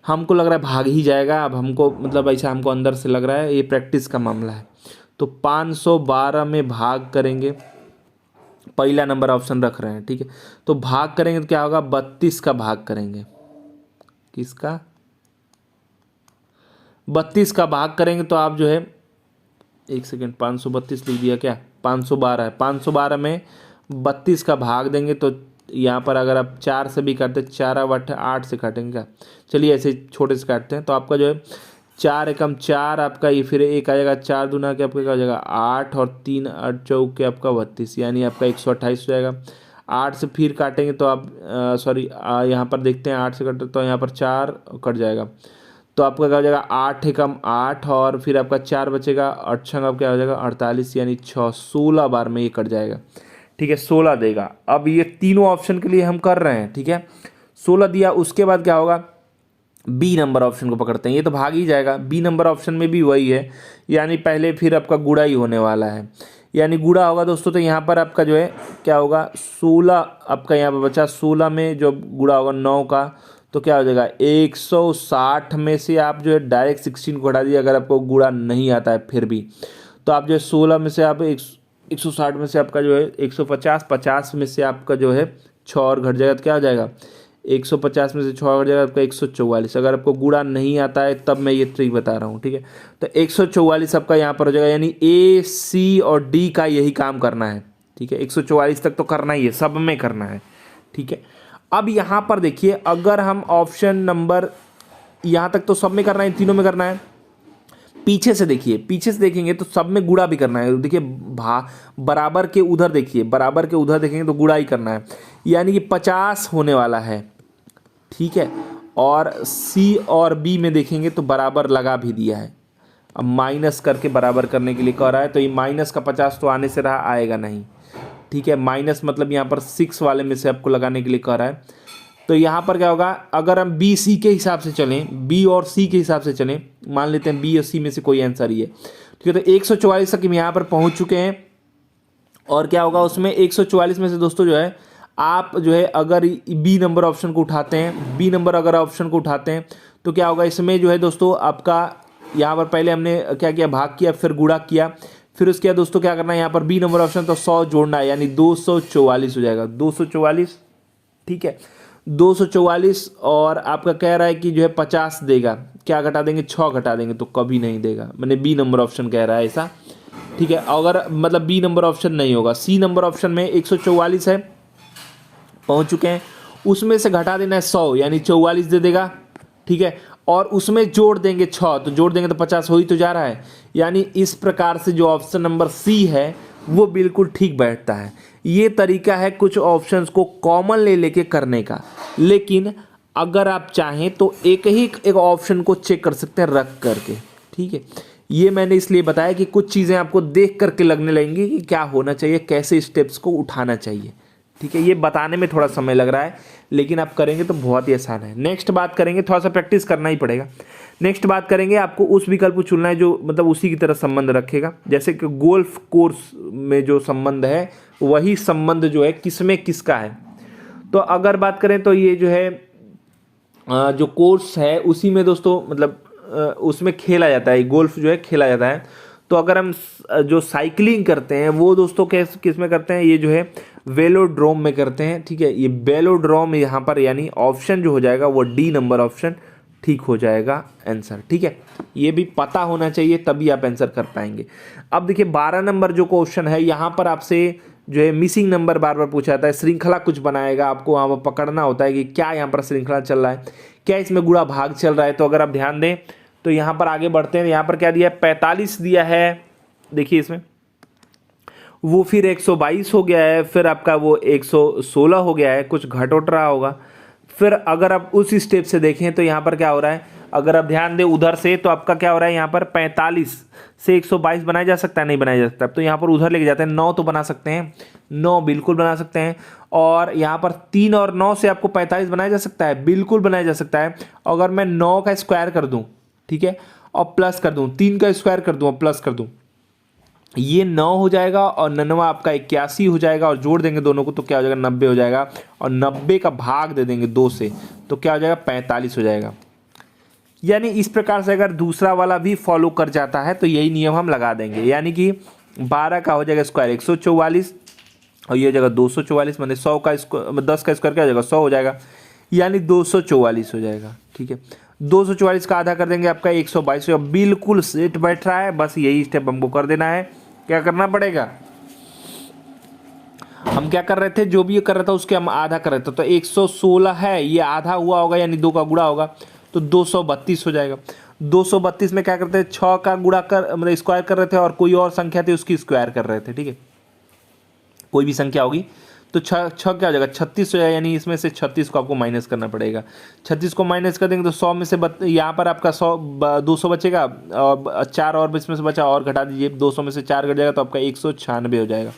हमको लग रहा है भाग ही जाएगा, अब हमको मतलब ऐसा हमको अंदर से लग रहा है, ये प्रैक्टिस का मामला है। तो 512 में भाग करेंगे, पहला नंबर ऑप्शन रख रहे हैं, ठीक है। तो भाग करेंगे तो क्या होगा, 32 का भाग करेंगे, किसका, 32 का भाग करेंगे तो आप जो है, एक सेकेंड, 532 लिख दिया क्या, 512 है, 512 में 32 का भाग देंगे तो यहाँ पर अगर आप 4 से भी काटते, 4 8 8 से काटेंगे क्या, चलिए ऐसे छोटे से काटते हैं। तो आपका जो है 4 एकम 4 आपका, ये फिर एक आ जाएगा, 4 दूना के आपका क्या हो जाएगा 8 और 3 8 चौक के आपका 32, यानी आपका 128 हो जाएगा। 8 से फिर काटेंगे तो आप यहाँ पर देखते हैं 8 से कटे तो यहाँ पर 4 कट जाएगा, तो आपका क्या हो जाएगा 8 एकम 8 और फिर आपका 4 बचेगा, 8 छंग क्या हो जाएगा 48, यानी 6 16 बार में ये कट जाएगा, ठीक है, 16 देगा। अब ये तीनों ऑप्शन के लिए हम कर रहे हैं, ठीक है, 16 दिया, उसके बाद क्या होगा, बी नंबर ऑप्शन को पकड़ते हैं, ये तो भाग ही जाएगा। बी नंबर ऑप्शन में भी वही है, यानी पहले फिर आपका गुणा ही होने वाला है, यानी गुणा होगा दोस्तों। तो यहाँ पर आपका जो है क्या होगा, 16 आपका यहाँ पर बचा, 16 में जो गुणा होगा 9 का, तो क्या हो जाएगा 160 में से आप जो है डायरेक्ट 16 को हटा दीजिए, अगर आपको गुणा नहीं आता है फिर भी। तो आप जो है 16 में से आप 160 में से आपका जो है 150, 50 में से आपका जो है 6 और घट जाएगा, तो क्या हो जाएगा 150 में से 6 घट जाएगा आपका 144। अगर आपको गुणा नहीं आता है तब मैं ये ट्रिक बता रहा हूँ, ठीक है। तो 144 आपका यहाँ पर हो जाएगा, यानी ए, सी और डी का यही काम करना है, ठीक है। 144 तक तो करना ही है, सब में करना है, ठीक है। अब यहाँ पर देखिए, अगर हम ऑप्शन नंबर, यहाँ तक तो सब में करना है, तीनों में करना है। पीछे से देखिए, पीछे से देखेंगे तो सब में गुणा भी करना है। देखिए बराबर के उधर देखिए, बराबर के उधर देखेंगे तो गुणा ही करना है, यानी कि 50 होने वाला है, ठीक है। और सी और बी में देखेंगे तो बराबर लगा भी दिया है, अब माइनस करके बराबर करने के लिए कह रहा है, तो ये माइनस का 50 तो आने से रहा, आएगा नहीं, ठीक है। माइनस मतलब यहाँ पर 6 वाले में से आपको लगाने के लिए कह रहा है। तो यहाँ पर क्या होगा, अगर हम बी सी के हिसाब से चलें, बी और सी के हिसाब से चलें, मान लेते हैं बी और सी में से कोई आंसर ही है, ठीक है। तो 144 तक हम यहाँ पर पहुँच चुके हैं। और क्या होगा उसमें 144 में से दोस्तों जो है आप जो है अगर बी नंबर ऑप्शन को उठाते हैं, बी नंबर अगर ऑप्शन को उठाते हैं तो क्या होगा इसमें जो है दोस्तों आपका, यहाँ पर पहले हमने क्या किया, भाग किया, फिर गुणा किया, फिर उसके बाद दोस्तों क्या करना है, यहाँ पर बी नंबर ऑप्शन तो 100 जोड़ना है, यानी 244 हो जाएगा, 244, ठीक है। 244 और आपका कह रहा है कि जो है 50 देगा, क्या घटा देंगे, 6 घटा देंगे, तो कभी नहीं देगा, मैंने बी नंबर ऑप्शन कह रहा है ऐसा, ठीक है। अगर मतलब बी नंबर ऑप्शन नहीं होगा, सी नंबर ऑप्शन में 144 है, पहुंच चुके हैं, उसमें से घटा देना है 100, यानी 44 दे देगा, ठीक है। और उसमें जोड़ देंगे 6, तो जोड़ देंगे तो 50 हो ही तो जा रहा है, यानी इस प्रकार से जो ऑप्शन नंबर सी है वो बिल्कुल ठीक बैठता है। ये तरीका है कुछ ऑप्शंस को कॉमन ले लेके करने का, लेकिन अगर आप चाहें तो एक ऑप्शन को चेक कर सकते हैं रख करके, ठीक है। ये मैंने इसलिए बताया कि कुछ चीज़ें आपको देख करके लगने लगेंगी कि क्या होना चाहिए, कैसे स्टेप्स को उठाना चाहिए, ठीक है। ये बताने में थोड़ा समय लग रहा है, लेकिन आप करेंगे तो बहुत ही आसान है। नेक्स्ट बात करेंगे, थोड़ा सा प्रैक्टिस करना ही पड़ेगा। नेक्स्ट बात करेंगे, आपको उस विकल्प को चुनना है जो मतलब उसी की तरह संबंध रखेगा, जैसे कि गोल्फ कोर्स में जो संबंध है वही संबंध जो है किसमें किसका है। तो अगर बात करें तो ये जो है जो कोर्स है उसी में दोस्तों मतलब उसमें खेला जाता है, गोल्फ जो है खेला जाता है। तो अगर हम जो साइकिलिंग करते हैं वो दोस्तों किस में करते हैं, ये जो है वेलोड्रोम में करते हैं, ठीक है। ये वेलोड्रोम यहाँ पर, यानी ऑप्शन जो हो जाएगा वो डी नंबर ऑप्शन ठीक हो जाएगा आंसर, ठीक है। ये भी पता होना चाहिए तभी आप आंसर कर पाएंगे। अब देखिए 12 नंबर जो क्वेश्चन है, यहाँ पर आपसे जो है मिसिंग नंबर बार बार पूछा जाता है, श्रृंखला कुछ बनाएगा, आपको वहाँ पर पकड़ना होता है कि क्या यहाँ पर श्रृंखला चल रहा है, क्या इसमें गुणा भाग चल रहा है। तो अगर आप ध्यान दें तो यहाँ पर आगे बढ़ते हैं, यहाँ पर क्या दिया है, 45 दिया है, देखिए इसमें वो फिर 122 हो गया है, फिर आपका वो 116 हो गया है, कुछ घट उठ रहा होगा। फिर अगर आप उस स्टेप से देखें तो यहाँ पर क्या हो रहा है, अगर आप ध्यान दें उधर से तो आपका क्या हो रहा है, यहाँ पर 45 से 122 बनाया जा सकता है, नहीं बनाया जा सकता। तो यहाँ पर उधर लेके जाते हैं, 9 तो बना सकते हैं, 9 बिल्कुल बना सकते हैं। और यहाँ पर 3 और 9 से आपको 45 बनाया जा सकता है, बिल्कुल बनाया जा सकता है। अगर मैं 9 का स्क्वायर कर दूँ, ठीक है, और प्लस कर दूँ, 3 का स्क्वायर कर दूँ और प्लस कर दूँ, ये 9 हो जाएगा और 9वां आपका 81 हो जाएगा, और जोड़ देंगे दोनों को तो क्या हो जाएगा, 90 हो जाएगा। और 90 का भाग दे देंगे 2 से तो क्या हो जाएगा, 45 हो जाएगा। यानी इस प्रकार से अगर दूसरा वाला भी फॉलो कर जाता है तो यही नियम हम लगा देंगे, यानी कि 12 का हो जाएगा स्क्वायर 144 और ये हो जाएगा 244, मैंने 10 का स्क्वायर क्या हो जाएगा, 100 हो जाएगा, यानी 244 हो जाएगा, ठीक है। 244 का आधा कर देंगे आपका 122, बिल्कुल सेट बैठ रहा है। बस यही स्टेप हमको कर देना है। क्या करना पड़ेगा, हम क्या कर रहे थे, जो भी ये कर रहा था उसके हम आधा कर रहे थे, तो 116 है, ये आधा हुआ होगा यानी 2 का गुणा होगा तो 232 हो जाएगा। 232 में क्या करते हैं, 6 का गुणा कर मतलब स्क्वायर कर रहे थे और कोई और संख्या थी उसकी स्क्वायर कर रहे थे, ठीक है। कोई भी संख्या होगी तो 6 क्या हो जाएगा, 36 हो जाएगा, यानी इसमें से 36 को आपको माइनस करना पड़ेगा। 36 को माइनस कर देंगे तो 100 में से यहाँ पर आपका 200 बचेगा, और 4 और इसमें से बचा और घटा दीजिए, 200 में से 4 घट जाएगा तो आपका 196 हो जाएगा।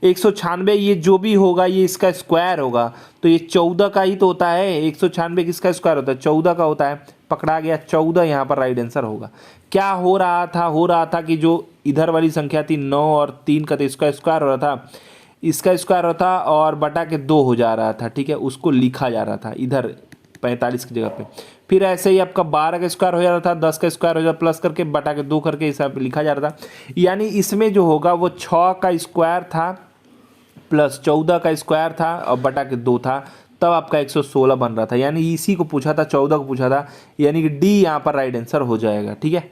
196 ये जो भी होगा ये इसका स्क्वायर होगा, तो ये 14 का ही तो होता है। 196 किसका स्क्वायर होता है, 14 का होता है। पकड़ा गया, 14 यहाँ पर राइट आंसर होगा। क्या हो रहा था कि जो इधर वाली संख्या थी 9 और 3 का, तो इसका स्क्वायर हो रहा था, इसका स्क्वायर होता और बटा के 2 हो जा रहा था, ठीक है, उसको लिखा जा रहा था इधर 45 की जगह पे। फिर ऐसे ही आपका 12 का स्क्वायर हो जा रहा था, 10 का स्क्वायर हो जा प्लस करके बटा के 2 करके हिसाब लिखा जा रहा था। यानी इसमें जो होगा वो 6 का स्क्वायर था प्लस 14 का स्क्वायर था और बटा के 2 था, तब आपका 116 बन रहा था। यानी इसी को पूछा था, 14 को पूछा था, यानी कि डी यहाँ पर राइट आंसर हो जाएगा। ठीक है,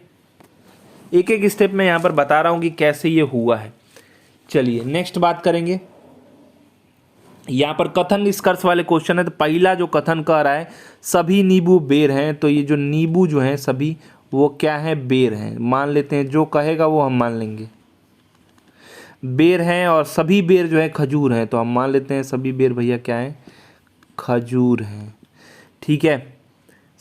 एक एक स्टेप में यहाँ पर बता रहा हूँ कि कैसे ये हुआ है। चलिए नेक्स्ट बात करेंगे। यहाँ पर कथन निष्कर्ष वाले क्वेश्चन है। तो पहला जो कथन कह रहा है सभी नींबू बेर हैं, तो ये जो नींबू जो हैं सभी वो क्या है, बेर हैं। मान लेते हैं, जो कहेगा वो हम मान लेंगे, बेर हैं। और सभी बेर जो है खजूर हैं, तो हम मान लेते हैं सभी बेर भैया क्या है, खजूर हैं। ठीक है,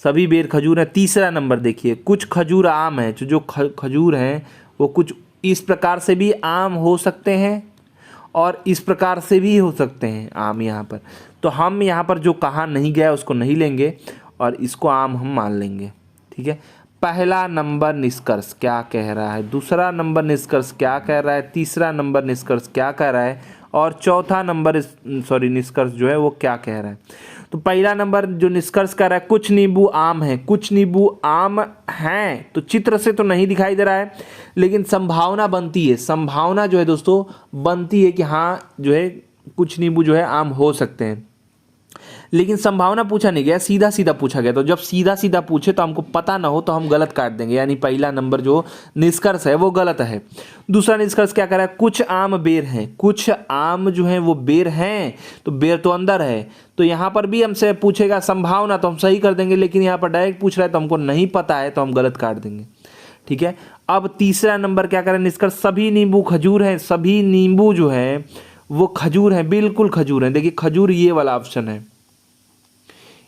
सभी बेर खजूर हैं। तीसरा नंबर देखिए, कुछ खजूर आम है, जो खजूर हैं वो कुछ इस प्रकार से भी आम हो सकते हैं और इस प्रकार से भी हो सकते हैं आम यहाँ पर। तो हम यहाँ पर जो कहा नहीं गया उसको नहीं लेंगे और इसको आम हम मान लेंगे। ठीक है, पहला नंबर निष्कर्ष क्या कह रहा है, दूसरा नंबर निष्कर्ष क्या कह रहा है, तीसरा नंबर निष्कर्ष क्या कह रहा है और चौथा नंबर निष्कर्ष जो है वो क्या कह रहा है। तो पहला नंबर जो निष्कर्ष कर रहा है कुछ नींबू आम है, कुछ नींबू आम हैं, तो चित्र से तो नहीं दिखाई दे रहा है लेकिन संभावना बनती है, संभावना जो है दोस्तों बनती है कि हाँ जो है कुछ नींबू जो है आम हो सकते हैं। लेकिन संभावना पूछा नहीं गया, सीधा सीधा पूछा गया। तो जब सीधा सीधा पूछे तो हमको पता ना हो तो हम गलत काट देंगे, यानी पहला नंबर जो निष्कर्ष है वो गलत है। दूसरा निष्कर्ष क्या कर रहा है, कुछ आम बेर हैं, कुछ आम जो हैं वो बेर हैं, तो बेर तो अंदर है, तो यहाँ पर भी हमसे पूछेगा संभावना तो हम सही कर देंगे, लेकिन यहाँ पर डायरेक्ट पूछ रहा है तो हमको नहीं पता है तो हम गलत काट देंगे। ठीक है, अब तीसरा नंबर क्या करें, निष्कर्ष सभी नींबू खजूर हैं, सभी नींबू जो है वो खजूर हैं, बिल्कुल खजूर हैं। देखिए खजूर ये वाला ऑप्शन है,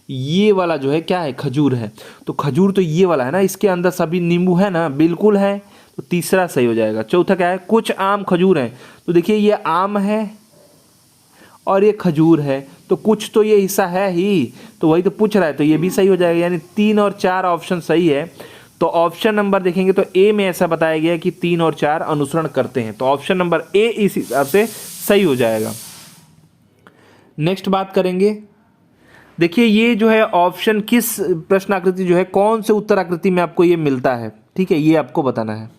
ये वाला जो है क्या है, खजूर है। तो खजूर तो ये वाला है ना, इसके अंदर सभी नींबू है ना, बिल्कुल है, तो तीसरा सही हो जाएगा। चौथा क्या है, कुछ आम खजूर हैं, तो देखिए ये आम है और ये खजूर है, तो कुछ तो ये हिस्सा है ही, तो वही तो पूछ रहा है, तो ये भी सही हो जाएगा। यानी 3 और 4 ऑप्शन सही है। तो ऑप्शन नंबर देखेंगे तो ए में ऐसा बताया गया है कि 3 और 4 अनुसरण करते हैं, तो ऑप्शन नंबर ए इस हिसाब से सही हो जाएगा। नेक्स्ट बात करेंगे, देखिए ये जो है ऑप्शन किस प्रश्न आकृति जो है कौन से उत्तर आकृति में आपको ये मिलता है। ठीक है, ये आपको बताना है।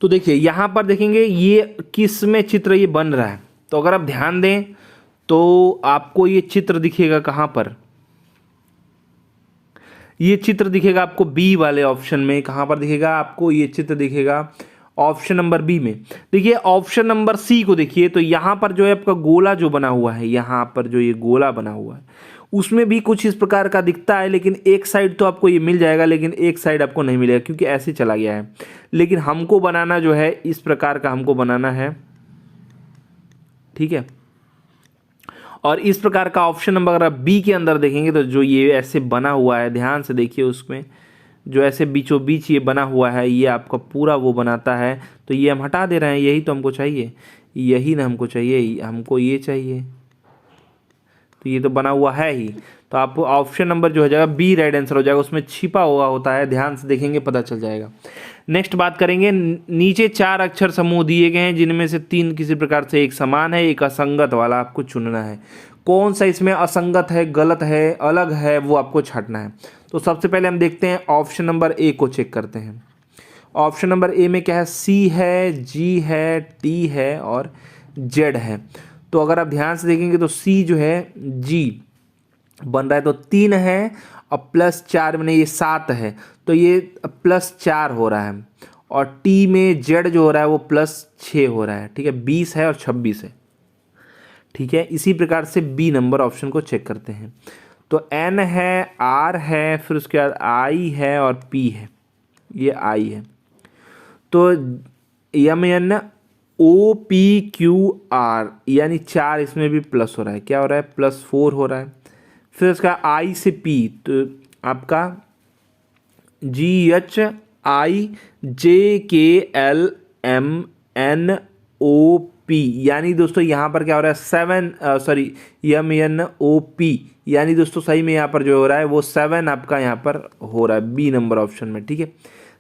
तो देखिए यहां पर देखेंगे ये किस में चित्र ये बन रहा है, तो अगर आप ध्यान दें तो आपको ये चित्र दिखेगा कहां पर, ये चित्र दिखेगा आपको बी वाले ऑप्शन में। कहां पर दिखेगा आपको ये चित्र दिखेगा, ऑप्शन नंबर बी में। देखिए ऑप्शन नंबर सी को देखिए, तो यहाँ पर जो है आपका गोला जो बना हुआ है, यहाँ पर जो ये गोला बना हुआ है उसमें भी कुछ इस प्रकार का दिखता है, लेकिन एक साइड तो आपको ये मिल जाएगा लेकिन एक साइड आपको नहीं मिलेगा क्योंकि ऐसे चला गया है। लेकिन हमको बनाना जो है इस प्रकार का हमको बनाना है। ठीक है, और इस प्रकार का ऑप्शन नंबर अगर आप बी के अंदर देखेंगे तो जो ये ऐसे बना हुआ है, ध्यान से देखिए, उसमें जो ऐसे बीचों बीच ये बना हुआ है ये आपका पूरा वो बनाता है, तो ये हम हटा दे रहे हैं। यही तो हमको चाहिए, यही ना हमको चाहिए, हमको ये चाहिए, तो ये तो बना हुआ है ही, तो आप ऑप्शन नंबर जो हो जाएगा बी राइट आंसर हो जाएगा, उसमें छिपा हुआ होता है, ध्यान से देखेंगे पता चल जाएगा। नेक्स्ट बात करेंगे, नीचे 4 अक्षर समूह दिए गए हैं जिनमें से 3 किसी प्रकार से एक समान है, एक असंगत वाला आपको चुनना है। कौन सा इसमें असंगत है, गलत है, अलग है, वो आपको छांटना है। तो सबसे पहले हम देखते हैं ऑप्शन नंबर ए को चेक करते हैं। ऑप्शन नंबर ए में क्या है, सी है, जी है, टी है और जेड है। तो अगर आप ध्यान से देखेंगे तो सी जो है जी बन रहा है तो 3 है और प्लस 4 में ये 7 है, तो ये प्लस 4 हो रहा है। और टी में जेड जो हो रहा है वो प्लस 6 हो रहा है। ठीक है, 20 है और 26 है। ठीक है, इसी प्रकार से बी नंबर ऑप्शन को चेक करते हैं। तो एन है, आर है, फिर उसके बाद आई है और पी है, ये आई है। तो M N O P Q R यानी 4 इसमें भी प्लस हो रहा है, क्या हो रहा है, +4 हो रहा है। फिर उसका आई से पी, तो आपका जी H I J K L M N O P, यानी दोस्तों यहाँ पर क्या हो रहा है 7 MNOP, यानी दोस्तों सही में यहाँ पर जो हो रहा है वो 7 आपका यहाँ पर हो रहा है बी नंबर ऑप्शन में। ठीक है,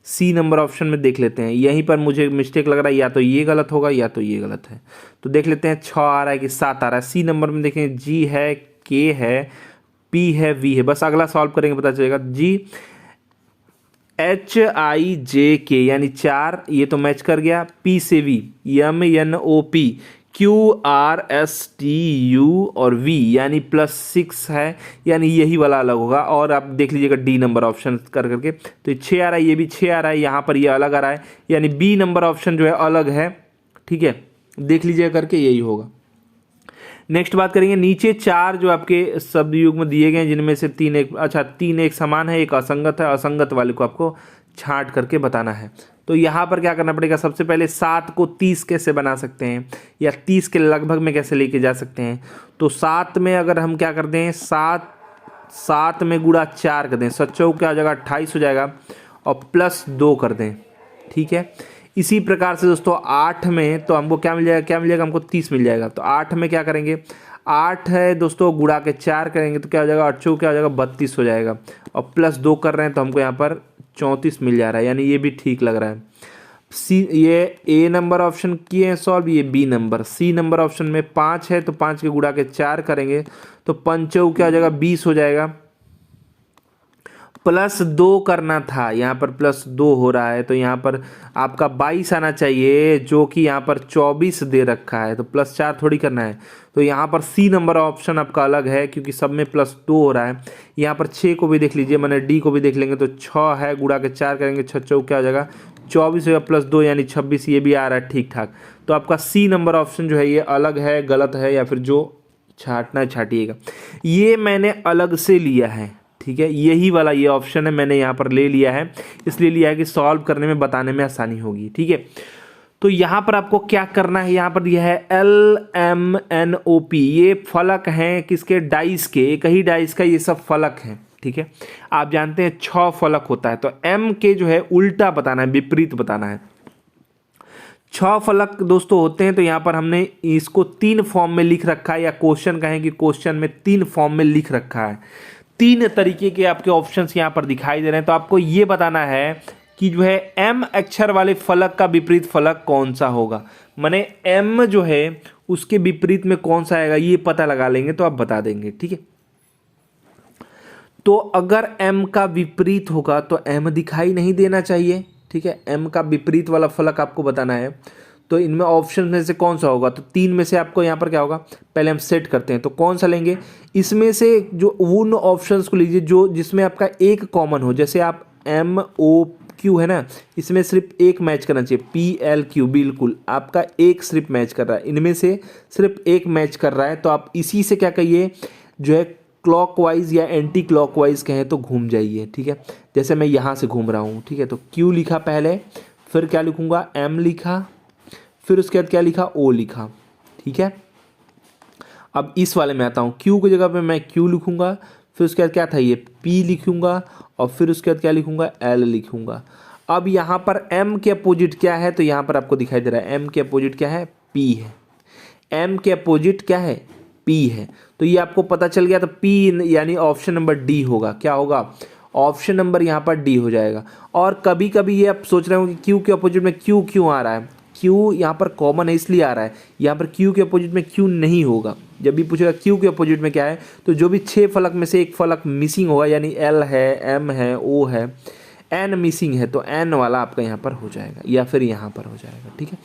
सी नंबर ऑप्शन में देख लेते हैं, यहीं पर मुझे मिस्टेक लग रहा है, या तो ये गलत होगा या तो ये गलत है। तो देख लेते हैं 6 आ रहा है कि 7 आ रहा है। सी नंबर में देखें जी है, के है, पी है, वी है, बस अगला सॉल्व करेंगे पता चलेगा। जी HIJK यानी 4, ये तो मैच कर गया। P से V MNOP, QRSTU और V यानी +6 है, यानी यही वाला अलग होगा। और आप देख लीजिएगा डी नंबर ऑप्शन कर करके, तो 6 आ रहा है, ये भी 6 आ रहा है, यहाँ पर ये अलग आ रहा है, यानी बी नंबर ऑप्शन जो है अलग है। ठीक है, देख लीजिएगा करके, यही होगा। नेक्स्ट बात करेंगे, नीचे 4 जो आपके शब्द युग में दिए गए हैं, जिनमें से 3 एक समान है, एक असंगत है। असंगत वाले को आपको छांट करके बताना है। तो यहाँ पर क्या करना पड़ेगा, सबसे पहले 7 को 30 कैसे बना सकते हैं, या 30 के लगभग में कैसे लेके जा सकते हैं। तो 7 में अगर हम क्या करते हैं, 7 में गुणा 4 कर दें, 7 चौक क्या हो जाएगा 28 हो जाएगा, और +2 कर दें। ठीक है, इसी प्रकार से दोस्तों 8 में तो हमको क्या मिल जाएगा, हमको 30 मिल जाएगा। तो 8 में क्या करेंगे, 8 है दोस्तों, गुणा के 4 करेंगे तो क्या हो जाएगा, 8 चौक क्या हो जाएगा 32 हो जाएगा, और +2 कर रहे हैं तो हमको यहाँ पर 34 मिल जा रहा है, यानी ये भी ठीक लग रहा है। सी, ये ए नंबर ऑप्शन किए हैं सॉल्व, ये B number. C number option में 5 है तो 5 के गुणा के 4 करेंगे तो 5 चौक क्या हो जाएगा 20 हो जाएगा, +2 करना था, यहाँ पर +2 हो रहा है, तो यहाँ पर आपका 22 आना चाहिए, जो कि यहाँ पर 24 दे रखा है, तो +4 थोड़ी करना है। तो यहाँ पर सी नंबर ऑप्शन आपका अलग है, क्योंकि सब में +2 हो रहा है। यहाँ पर 6 को भी देख लीजिए, मैंने डी को भी देख लेंगे, तो 6 है, गुणा के 4 करेंगे, 6 चौक क्या हो जाएगा 24 होगा, +2 यानी 26, ये भी आ रहा है ठीक ठाक। तो आपका सी नंबर ऑप्शन जो है ये अलग है, गलत है, या फिर जो छांटना है छाटिएगा। ये मैंने अलग से लिया है, ठीक है, यही वाला ये ऑप्शन है, मैंने यहाँ पर ले लिया है, इसलिए लिया है कि सॉल्व करने में बताने में आसानी होगी। ठीक है, तो यहाँ पर आपको क्या करना है, यहाँ पर यह है LMNOP, ये फलक हैं किसके, डाइस के, एक ही डाइस का ये सब फलक हैं। ठीक है, आप जानते हैं 6 फलक होता है, तो M के जो है उल्टा बताना है, विपरीत बताना है। 6 फलक दोस्तों होते हैं, तो यहाँ पर हमने इसको 3 फॉर्म में लिख रखा है, या क्वेश्चन कहें कि क्वेश्चन में 3 फॉर्म में लिख रखा है। 3 तरीके के आपके ऑप्शंस यहाँ पर दिखाई दे रहे हैं, तो आपको ये बताना है कि जो है M अक्षर वाले फलक का विपरीत फलक कौन सा होगा, माने M जो है उसके विपरीत में कौन सा आएगा, ये पता लगा लेंगे तो आप बता देंगे। ठीक है, तो अगर M का विपरीत होगा तो M दिखाई नहीं देना चाहिए। ठीक है, M का विपरीत वाला फलक आपको बताना है, तो इनमें ऑप्शन में से कौन सा होगा, तो 3 में से आपको यहाँ पर क्या होगा, पहले हम सेट करते हैं, तो कौन सा लेंगे, इसमें से जो उन ऑप्शंस को लीजिए जो जिसमें आपका एक कॉमन हो, जैसे आप MOQ है ना, इसमें सिर्फ एक मैच करना चाहिए, PLQ बिल्कुल आपका एक सिर्फ मैच कर रहा है, इनमें से सिर्फ एक मैच कर रहा है, तो आप इसी से क्या कहिए, जो है क्लॉकवाइज या एंटी क्लॉकवाइज कहें तो घूम जाइए। ठीक है, जैसे मैं यहाँ से घूम रहा हूँ, ठीक है, तो Q लिखा पहले, फिर क्या लिखूँगा M लिखा, फिर उसके बाद क्या लिखा O लिखा। ठीक है, अब इस वाले में आता हूँ, Q की जगह पे मैं Q लिखूँगा, फिर उसके बाद क्या था ये P लिखूँगा, और फिर उसके बाद क्या लिखूँगा L लिखूँगा। अब यहाँ पर M के अपोजिट क्या है, तो यहाँ पर आपको दिखाई दे रहा है M के अपोजिट क्या है, P है। M के अपोजिट क्या है, P है, तो ये आपको पता चल गया, तो P यानी ऑप्शन नंबर D होगा। क्या होगा, ऑप्शन नंबर यहाँ पर D हो जाएगा। और कभी कभी ये आप सोच रहे हो कि Q के अपोजिट में Q क्यों आ रहा है, Q यहाँ पर कॉमन है इसलिए आ रहा है, यहाँ पर Q के अपोजिट में Q नहीं होगा। जब भी पूछेगा Q के अपोजिट में क्या है, तो जो भी 6 फलक में से एक फलक मिसिंग होगा, यानी L है, M है, O है, N मिसिंग है, तो N वाला आपका यहाँ पर हो जाएगा, या फिर यहाँ पर हो जाएगा। ठीक है,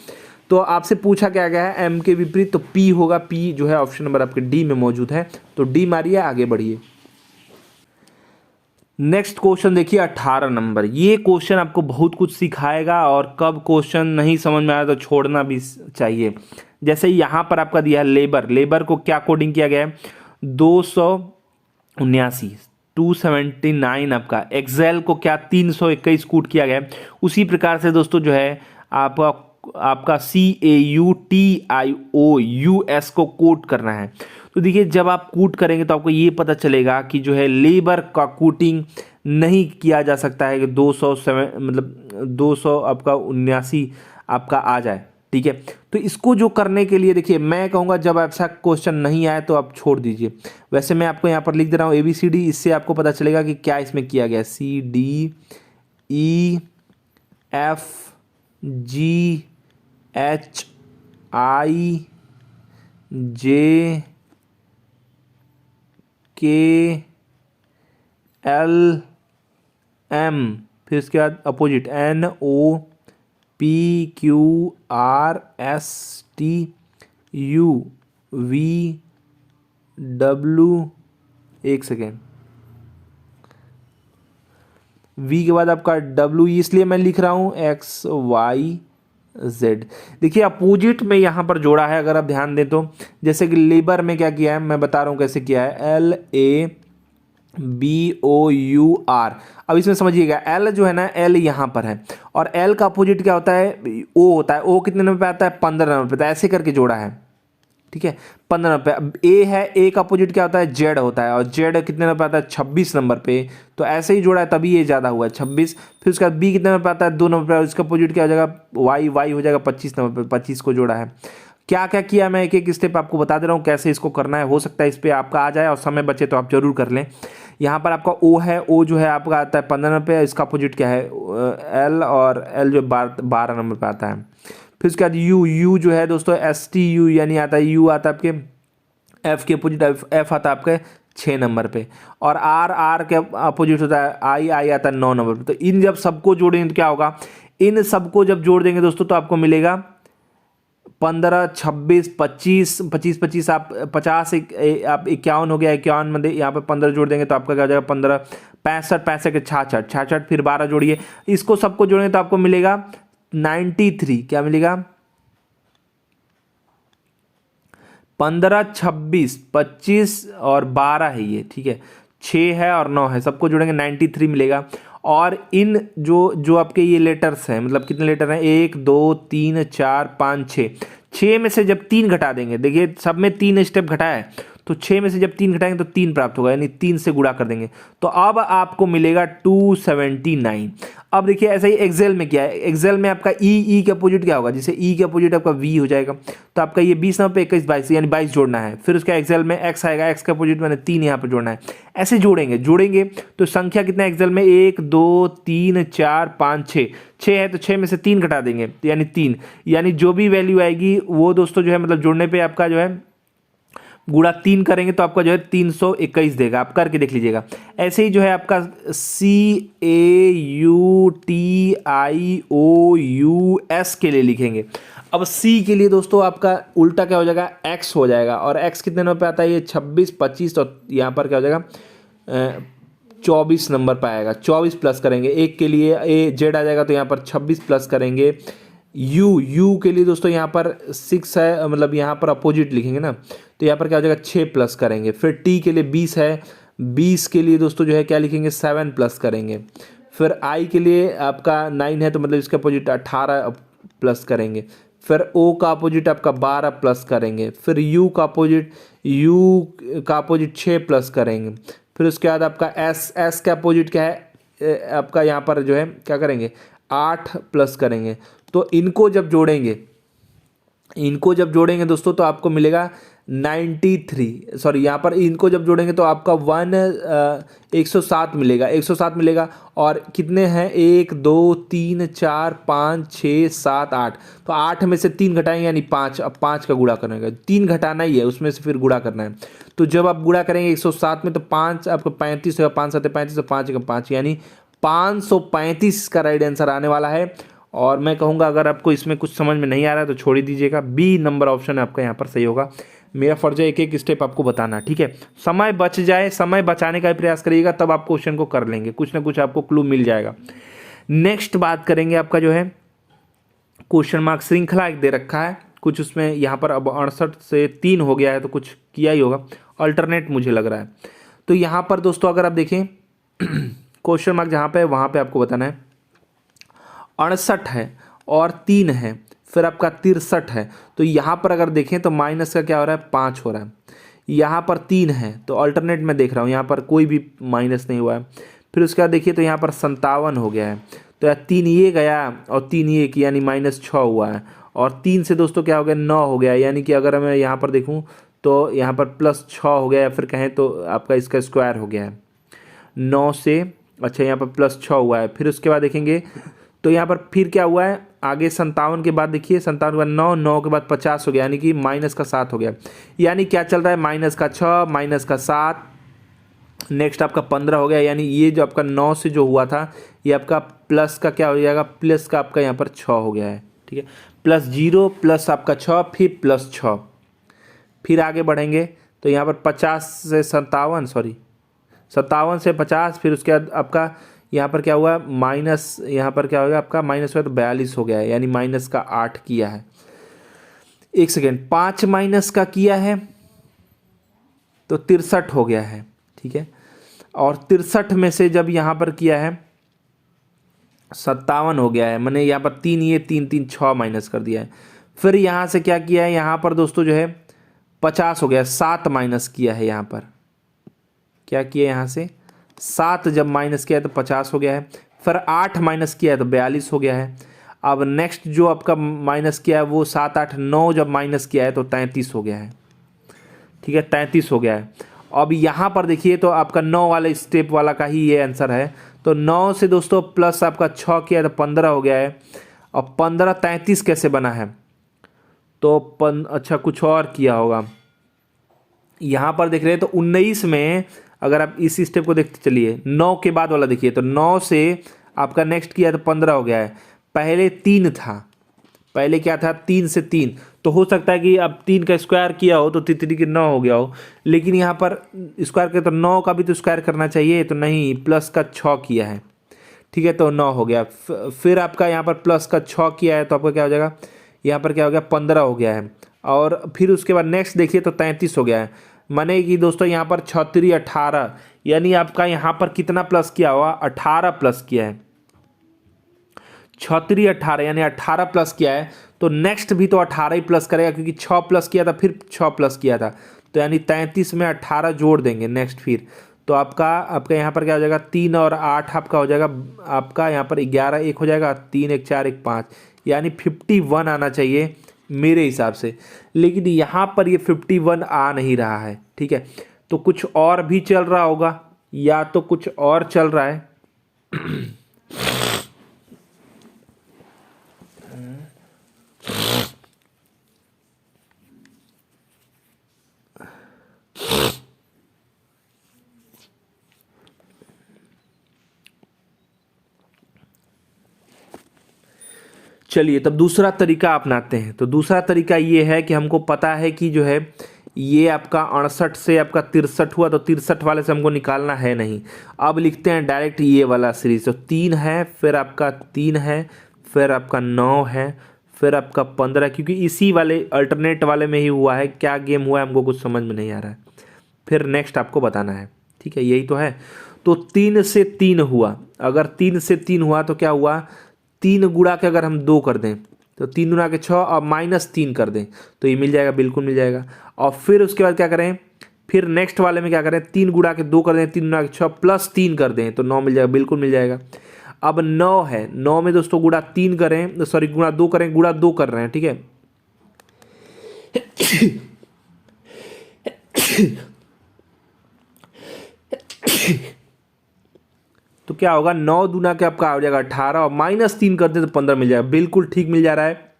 तो आपसे पूछा क्या गया है M के विपरीत, तो P होगा, P जो है ऑप्शन नंबर आपके D में मौजूद है, तो D मारिए, आगे बढ़िए। नेक्स्ट क्वेश्चन देखिए 18 नंबर, ये क्वेश्चन आपको बहुत कुछ सिखाएगा, और कब क्वेश्चन नहीं समझ में आया तो छोड़ना भी चाहिए। जैसे यहाँ पर आपका दिया है लेबर को क्या कोडिंग किया गया है, 279 आपका, एक्सेल को क्या 321 कोड किया गया है। उसी प्रकार से दोस्तों जो है आपका CAUTIOUS को कोड करना है। तो देखिए जब आप कूट करेंगे तो आपको ये पता चलेगा कि जो है लेबर का कूटिंग नहीं किया जा सकता है कि 200 आपका 79 आपका आ जाए। ठीक है। तो इसको जो करने के लिए देखिए मैं कहूँगा जब ऐसा क्वेश्चन नहीं आए तो आप छोड़ दीजिए। वैसे मैं आपको यहाँ पर लिख दे रहा हूँ ABCD, इससे आपको पता चलेगा कि क्या इसमें किया गया है। CDFGHIJKLM, फिर उसके बाद अपोजिट NOPQRSTUVW, एक सेकेंड, V के बाद आपका W, इसलिए मैं लिख रहा हूँ XYZ। देखिए अपोजिट में यहाँ पर जोड़ा है, अगर आप ध्यान दें तो जैसे कि लेबर में क्या किया है मैं बता रहा हूँ कैसे किया है, LABOUR। अब इसमें समझिएगा L जो है ना, L यहाँ पर है और L का अपोजिट क्या होता है, O होता है। O कितने नंबर पे आता है, 15 नंबर पे, ऐसे करके जोड़ा है, ठीक है, 15 नंबर पे। अब A है, A का अपोजिट क्या होता है, Z होता है, और Z कितने नंबर पे आता है, 26 नंबर पे। तो ऐसे ही जोड़ा है तभी ये ज़्यादा हुआ है 26। फिर उसके बाद B कितने नंबर पे आता है, 2 नंबर पे, और इसका अपोजिट क्या हो जाएगा, Y हो जाएगा 25 नंबर पे, 25 को जोड़ा है। क्या क्या किया मैं एक एक स्टेप आपको बता दे रहा हूँ कैसे इसको करना है। हो सकता है इस पर आपका आ जाए और समय बचे तो आप जरूर कर लें। यहाँ पर आपका O है, O जो है आपका आता है 15 नंबर पे, इसका अपोजिट क्या है L, और L जो 12 नंबर पे आता है। फिर उसके बाद U जो है दोस्तों STU, यानी आता है U आता है आपके F के अपोजिट, F आता है आपके 6 नंबर पे, और R के अपोजिट होता है I आता है 9 नंबर पे। तो इन जब सबको जोड़ेंगे तो क्या होगा, इन सबको जब जोड़ देंगे दोस्तों तो आपको मिलेगा 15, 26, 25, 25, 25 आप 50, आप 51 हो गया, 51 में यहाँ पे 15 जोड़ देंगे तो आपका क्या हो जाएगा 15, 65, 65 के 66, 66 फिर 12 जोड़िए, इसको सबको जोड़ेंगे तो आपको मिलेगा 93। क्या मिलेगा, 15, 26, 25 और 12 है ये, ठीक है, 6 है और 9 है, सबको जोड़ेंगे 93 मिलेगा। और इन जो आपके ये लेटर्स हैं, मतलब कितने लेटर हैं, 1 2 3 4 5 6, 6 में से जब 3 घटा देंगे, देखिए सब में 3 स्टेप घटा है, तो 6 में से जब 3 घटाएंगे तो 3 प्राप्त होगा, यानी 3 से गुणा कर देंगे तो अब आपको मिलेगा 279। अब देखिए ऐसा ही एक्सेल में क्या है, एक्सेल में आपका ई के अपोजिट क्या होगा, जैसे ई के अपोजिट आपका वी हो जाएगा, तो आपका ये 20 नंबर पे 21 22 यानी 22 जोड़ना है। फिर उसका एक्सेल में एक्स आएगा, एक्स का अपोजिट मैंने 3 यहाँ पर जोड़ना है। ऐसे जोड़ेंगे तो संख्या कितना एक्सेल में 1 2 3 4 5 6, 6 है तो 6 में से 3 घटा देंगे तो यानी 3, यानी जो भी वैल्यू आएगी वो दोस्तों जो है मतलब जोड़ने पे आपका जो है गुणा 3 करेंगे तो आपका जो है 321 देगा, आप करके देख लीजिएगा। ऐसे ही जो है आपका CAUTIOUS के लिए लिखेंगे। अब C के लिए दोस्तों आपका उल्टा क्या हो जाएगा, X हो जाएगा, और X कितने नंबर पे आता है, ये 26 25, तो यहाँ पर क्या हो जाएगा 24 नंबर पर आएगा। 24 प्लस करेंगे, एक के लिए Z आ जाएगा तो यहाँ पर 26 प्लस करेंगे। U के लिए दोस्तों यहाँ पर 6 है, मतलब यहाँ पर अपोजिट लिखेंगे ना, तो यहाँ पर क्या हो जाएगा 6 प्लस करेंगे। फिर T के लिए 20 है, 20 के लिए दोस्तों जो है क्या लिखेंगे 7 प्लस करेंगे। फिर I के लिए आपका 9 है तो मतलब इसका अपोजिट 18 प्लस करेंगे। फिर O का अपोजिट आपका 12 प्लस करेंगे। फिर U का अपोजिट 6 प्लस करेंगे। फिर उसके बाद आपका S का अपोजिट क्या है आपका, यहाँ पर जो है क्या करेंगे 8 प्लस करेंगे। तो इनको जब जोड़ेंगे दोस्तों तो आपको मिलेगा 93, सॉरी यहाँ पर इनको जब जोड़ेंगे तो आपका 107 मिलेगा, 107 मिलेगा। और कितने हैं 1 2 3 4 5 6 7 8, तो 8 में से 3 घटाएंगे यानी 5। अब 5 का गुणा करना है, 3 घटाना ही है उसमें से फिर गुणा करना है। तो जब आप गुणा करेंगे 107 में तो 5 आपको 35 होगा, 5 7 35 तो 5 का 5 यानी 535 का राइट आंसर आने वाला है। और मैं कहूँगा अगर आपको इसमें कुछ समझ में नहीं आ रहा है तो छोड़ ही दीजिएगा, बी नंबर ऑप्शन आपका यहाँ पर सही होगा। मेरा फर्ज है एक एक स्टेप आपको बताना, ठीक है। समय बच जाए, समय बचाने का प्रयास करिएगा तब आप क्वेश्चन को कर लेंगे, कुछ ना कुछ आपको क्लू मिल जाएगा। नेक्स्ट बात करेंगे आपका जो है क्वेश्चन मार्क श्रृंखला एक दे रखा है कुछ, उसमें यहाँ पर अब 68 से 3 हो गया है तो कुछ किया ही होगा, अल्टरनेट मुझे लग रहा है। तो यहाँ पर दोस्तों अगर आप देखें क्वेश्चन मार्क जहाँ पे है वहाँ पे आपको बताना है 68 है और 3 है, फिर आपका 63 है। तो यहाँ पर अगर देखें तो माइनस का क्या हो रहा है 5 हो रहा है, यहाँ पर 3 है तो अल्टरनेट में देख रहा हूँ यहाँ पर कोई भी माइनस नहीं हुआ है। फिर उसके बाद देखिए तो यहाँ पर 57 हो गया है, तो यार 3 ये गया और 3 ये यानी -6 हुआ है। और 3 से दोस्तों क्या हो गया 9 हो गया, यानी कि अगर मैं यहाँ पर देखूँ तो यहाँ पर +6 हो गया, या फिर कहें तो आपका इसका स्क्वायर हो गया है 9 से। अच्छा यहाँ पर +6 हुआ है। फिर उसके बाद देखेंगे तो यहाँ पर फिर क्या हुआ है आगे 57 के बाद देखिए 57 के बाद 9, 9 के बाद 50 हो गया, यानी कि -7 हो गया। यानी क्या चल रहा है -6 -7, नेक्स्ट आपका 15 हो गया, यानी ये जो आपका 9 से जो हुआ था ये आपका प्लस का क्या हो जाएगा, प्लस का आपका यहाँ पर 6 हो गया है। ठीक है, +0 प्लस आपका 6 फिर +6। फिर आगे बढ़ेंगे तो यहाँ पर 50 से 57 57 से 50, फिर उसके बाद आपका यहाँ पर क्या हुआ माइनस, यहाँ पर क्या होगा आपका माइनस हुआ तो 42 हो गया है, यानी -8 किया है। एक सेकेंड, 5 माइनस का किया है तो 63 हो गया है। ठीक है, और 63 में से जब यहाँ पर किया है 57 हो गया है, मैंने यहाँ पर 3 ये 3 3 6 माइनस कर दिया है। फिर यहाँ से क्या किया है, यहाँ पर दोस्तों जो है 50 हो गया, 7 माइनस किया है। यहाँ पर क्या किया, यहाँ से 7 जब माइनस किया है तो 50 हो गया है। फिर 8 माइनस किया है तो 42 हो गया है। अब नेक्स्ट जो आपका माइनस किया है वो 7 8 9 जब माइनस किया है तो 33 हो गया है। ठीक है, 33 हो गया है। अब यहाँ पर देखिए तो आपका 9 वाले स्टेप वाला का ही ये आंसर है। तो 9 से दोस्तों प्लस आपका 6 किया है तो 15 हो गया है। अब 15 33 कैसे बना है, तो अच्छा कुछ और किया होगा। यहाँ पर देख रहे हैं तो 19 में अगर आप इस स्टेप को देखते चलिए, 9 के बाद वाला देखिए तो 9 से आपका नेक्स्ट किया तो 15 हो गया है। पहले 3 था, पहले क्या था 3 से 3, तो हो सकता है कि अब 3 का स्क्वायर किया हो तो 3 के 9 हो गया हो, लेकिन यहाँ पर स्क्वायर किया तो 9 का भी तो स्क्वायर करना चाहिए, तो नहीं, प्लस का 6 किया है। ठीक है, तो 9 हो गया। फिर आपका यहाँ पर प्लस का 6 किया है तो आपका क्या हो जाएगा, यहाँ पर क्या हो गया 15 हो गया है। और फिर उसके बाद नेक्स्ट देखिए तो 33 हो गया है। माने कि दोस्तों यहाँ पर 36 18, यानी आपका यहाँ पर कितना प्लस किया हुआ, 18 प्लस किया है। 36 18 यानी 18 प्लस किया है, तो नेक्स्ट भी तो 18 ही प्लस करेगा, क्योंकि 6 प्लस किया था फिर 6 प्लस किया था, तो यानी 33 में 18 जोड़ देंगे नेक्स्ट। फिर तो आपका यहाँ पर क्या हो जाएगा 3 और 8 आपका हो जाएगा, आपका यहाँ पर 11 1 हो जाएगा, 3 1 4 1 5, यानी 51 आना चाहिए मेरे हिसाब से। लेकिन यहाँ पर ये 51 आ नहीं रहा है। ठीक है, तो कुछ और भी चल रहा होगा, या तो कुछ और चल रहा है। चलिए तब दूसरा तरीका अपनाते हैं। तो दूसरा तरीका ये है कि हमको पता है कि जो है ये आपका 68 से आपका 63 हुआ, तो 63 वाले से हमको निकालना है नहीं। अब लिखते हैं डायरेक्ट ये वाला सीरीज। तो 3 है, फिर आपका 3 है, फिर आपका 9 है, फिर आपका 15, क्योंकि इसी वाले अल्टरनेट वाले में ही हुआ है। क्या गेम हुआ है हमको कुछ समझ में नहीं आ रहा है, फिर नेक्स्ट आपको बताना है। ठीक है, यही तो है। तो 3 से 3 हुआ, अगर 3 से 3 हुआ तो क्या हुआ, 3 गुणा के अगर हम 2 कर दें तो 3 गुणा के 6 और -3 कर दें तो ये मिल जाएगा, बिल्कुल मिल जाएगा। और फिर उसके बाद क्या करें, फिर नेक्स्ट वाले में क्या करें, 3 गुणा के 2 कर दें, 3 गुणा के 6 प्लस 3 कर दें तो 9 मिल जाएगा, बिल्कुल मिल जाएगा। अब 9 है, 9 में दोस्तों गुणा 3 करें, सॉरी गुणा 2 करें, गुणा 2 कर रहे हैं। ठीक है, तो क्या होगा 9 दूना के आपका आ जाएगा 18 और -3 कर दे तो 15 मिल जाएगा, बिल्कुल ठीक मिल जा रहा है।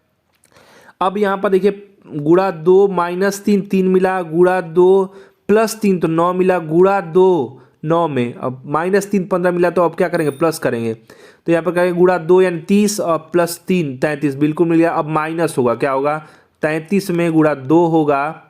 अब यहाँ पर देखिए गुणा 2 -3 3 मिला, गुणा 2 प्लस 3 तो 9 मिला, गुणा 2 9 में, अब -3 15 मिला, तो अब क्या करेंगे प्लस करेंगे। तो यहाँ पर करेंगे गुणा 2 यानी 30 और प्लस 3 33, बिल्कुल मिल गया। अब माइनस होगा, क्या होगा 33 में गुणा 2 होगा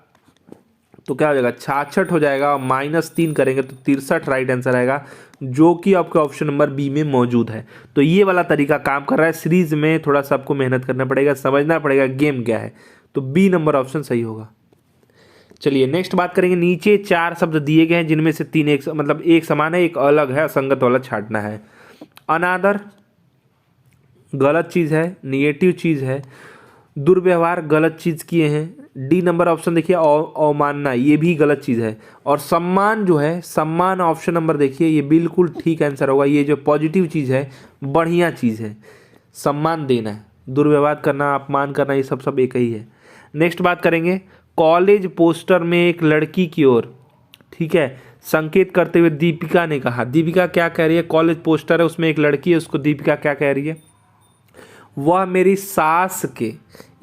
तो क्या हो जाएगा 66 हो जाएगा, और -3 करेंगे तो 63 राइट आंसर आएगा, जो कि आपका ऑप्शन नंबर बी में मौजूद है। तो ये वाला तरीका काम कर रहा है। सीरीज में थोड़ा सा आपको मेहनत करना पड़ेगा, समझना पड़ेगा गेम क्या है, तो बी नंबर ऑप्शन सही होगा। चलिए नेक्स्ट बात करेंगे। नीचे 4 शब्द दिए गए हैं जिनमें से 3 एक मतलब एक समान है, एक अलग है, असंगत वाला छांटना है। अनादर गलत चीज़ है, निगेटिव चीज़ है, दुर्व्यवहार गलत चीज़ किए हैं। डी नंबर ऑप्शन देखिए, अवमानना ये भी गलत चीज़ है। और सम्मान जो है, सम्मान ऑप्शन नंबर देखिए, ये बिल्कुल ठीक आंसर होगा। ये जो पॉजिटिव चीज़ है, बढ़िया चीज़ है, सम्मान देना है। दुर्व्यवहार करना, अपमान करना, ये सब सब एक ही है। नेक्स्ट बात करेंगे, कॉलेज पोस्टर में एक लड़की की ओर, ठीक है, संकेत करते हुए दीपिका ने कहा। दीपिका क्या कह रही है? कॉलेज पोस्टर है, उसमें एक लड़की है, उसको दीपिका क्या कह रही है? वह मेरी सास के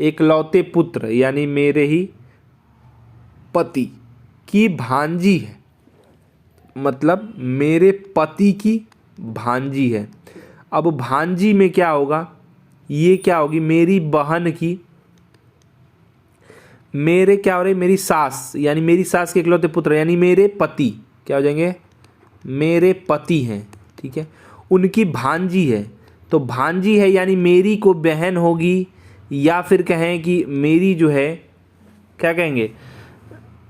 एकलौते पुत्र यानी मेरे ही पति की भांजी है, मतलब मेरे पति की भांजी है। अब भांजी में क्या होगा? ये क्या होगी? मेरी बहन की, मेरे क्या हो रहे? मेरी सास, यानी मेरी सास के इकलौते पुत्र यानी मेरे पति क्या हो जाएंगे? मेरे पति हैं, ठीक है, उनकी भांजी है। तो भांजी है यानी मेरी को बहन होगी, या फिर कहें कि मेरी जो है, क्या कहेंगे,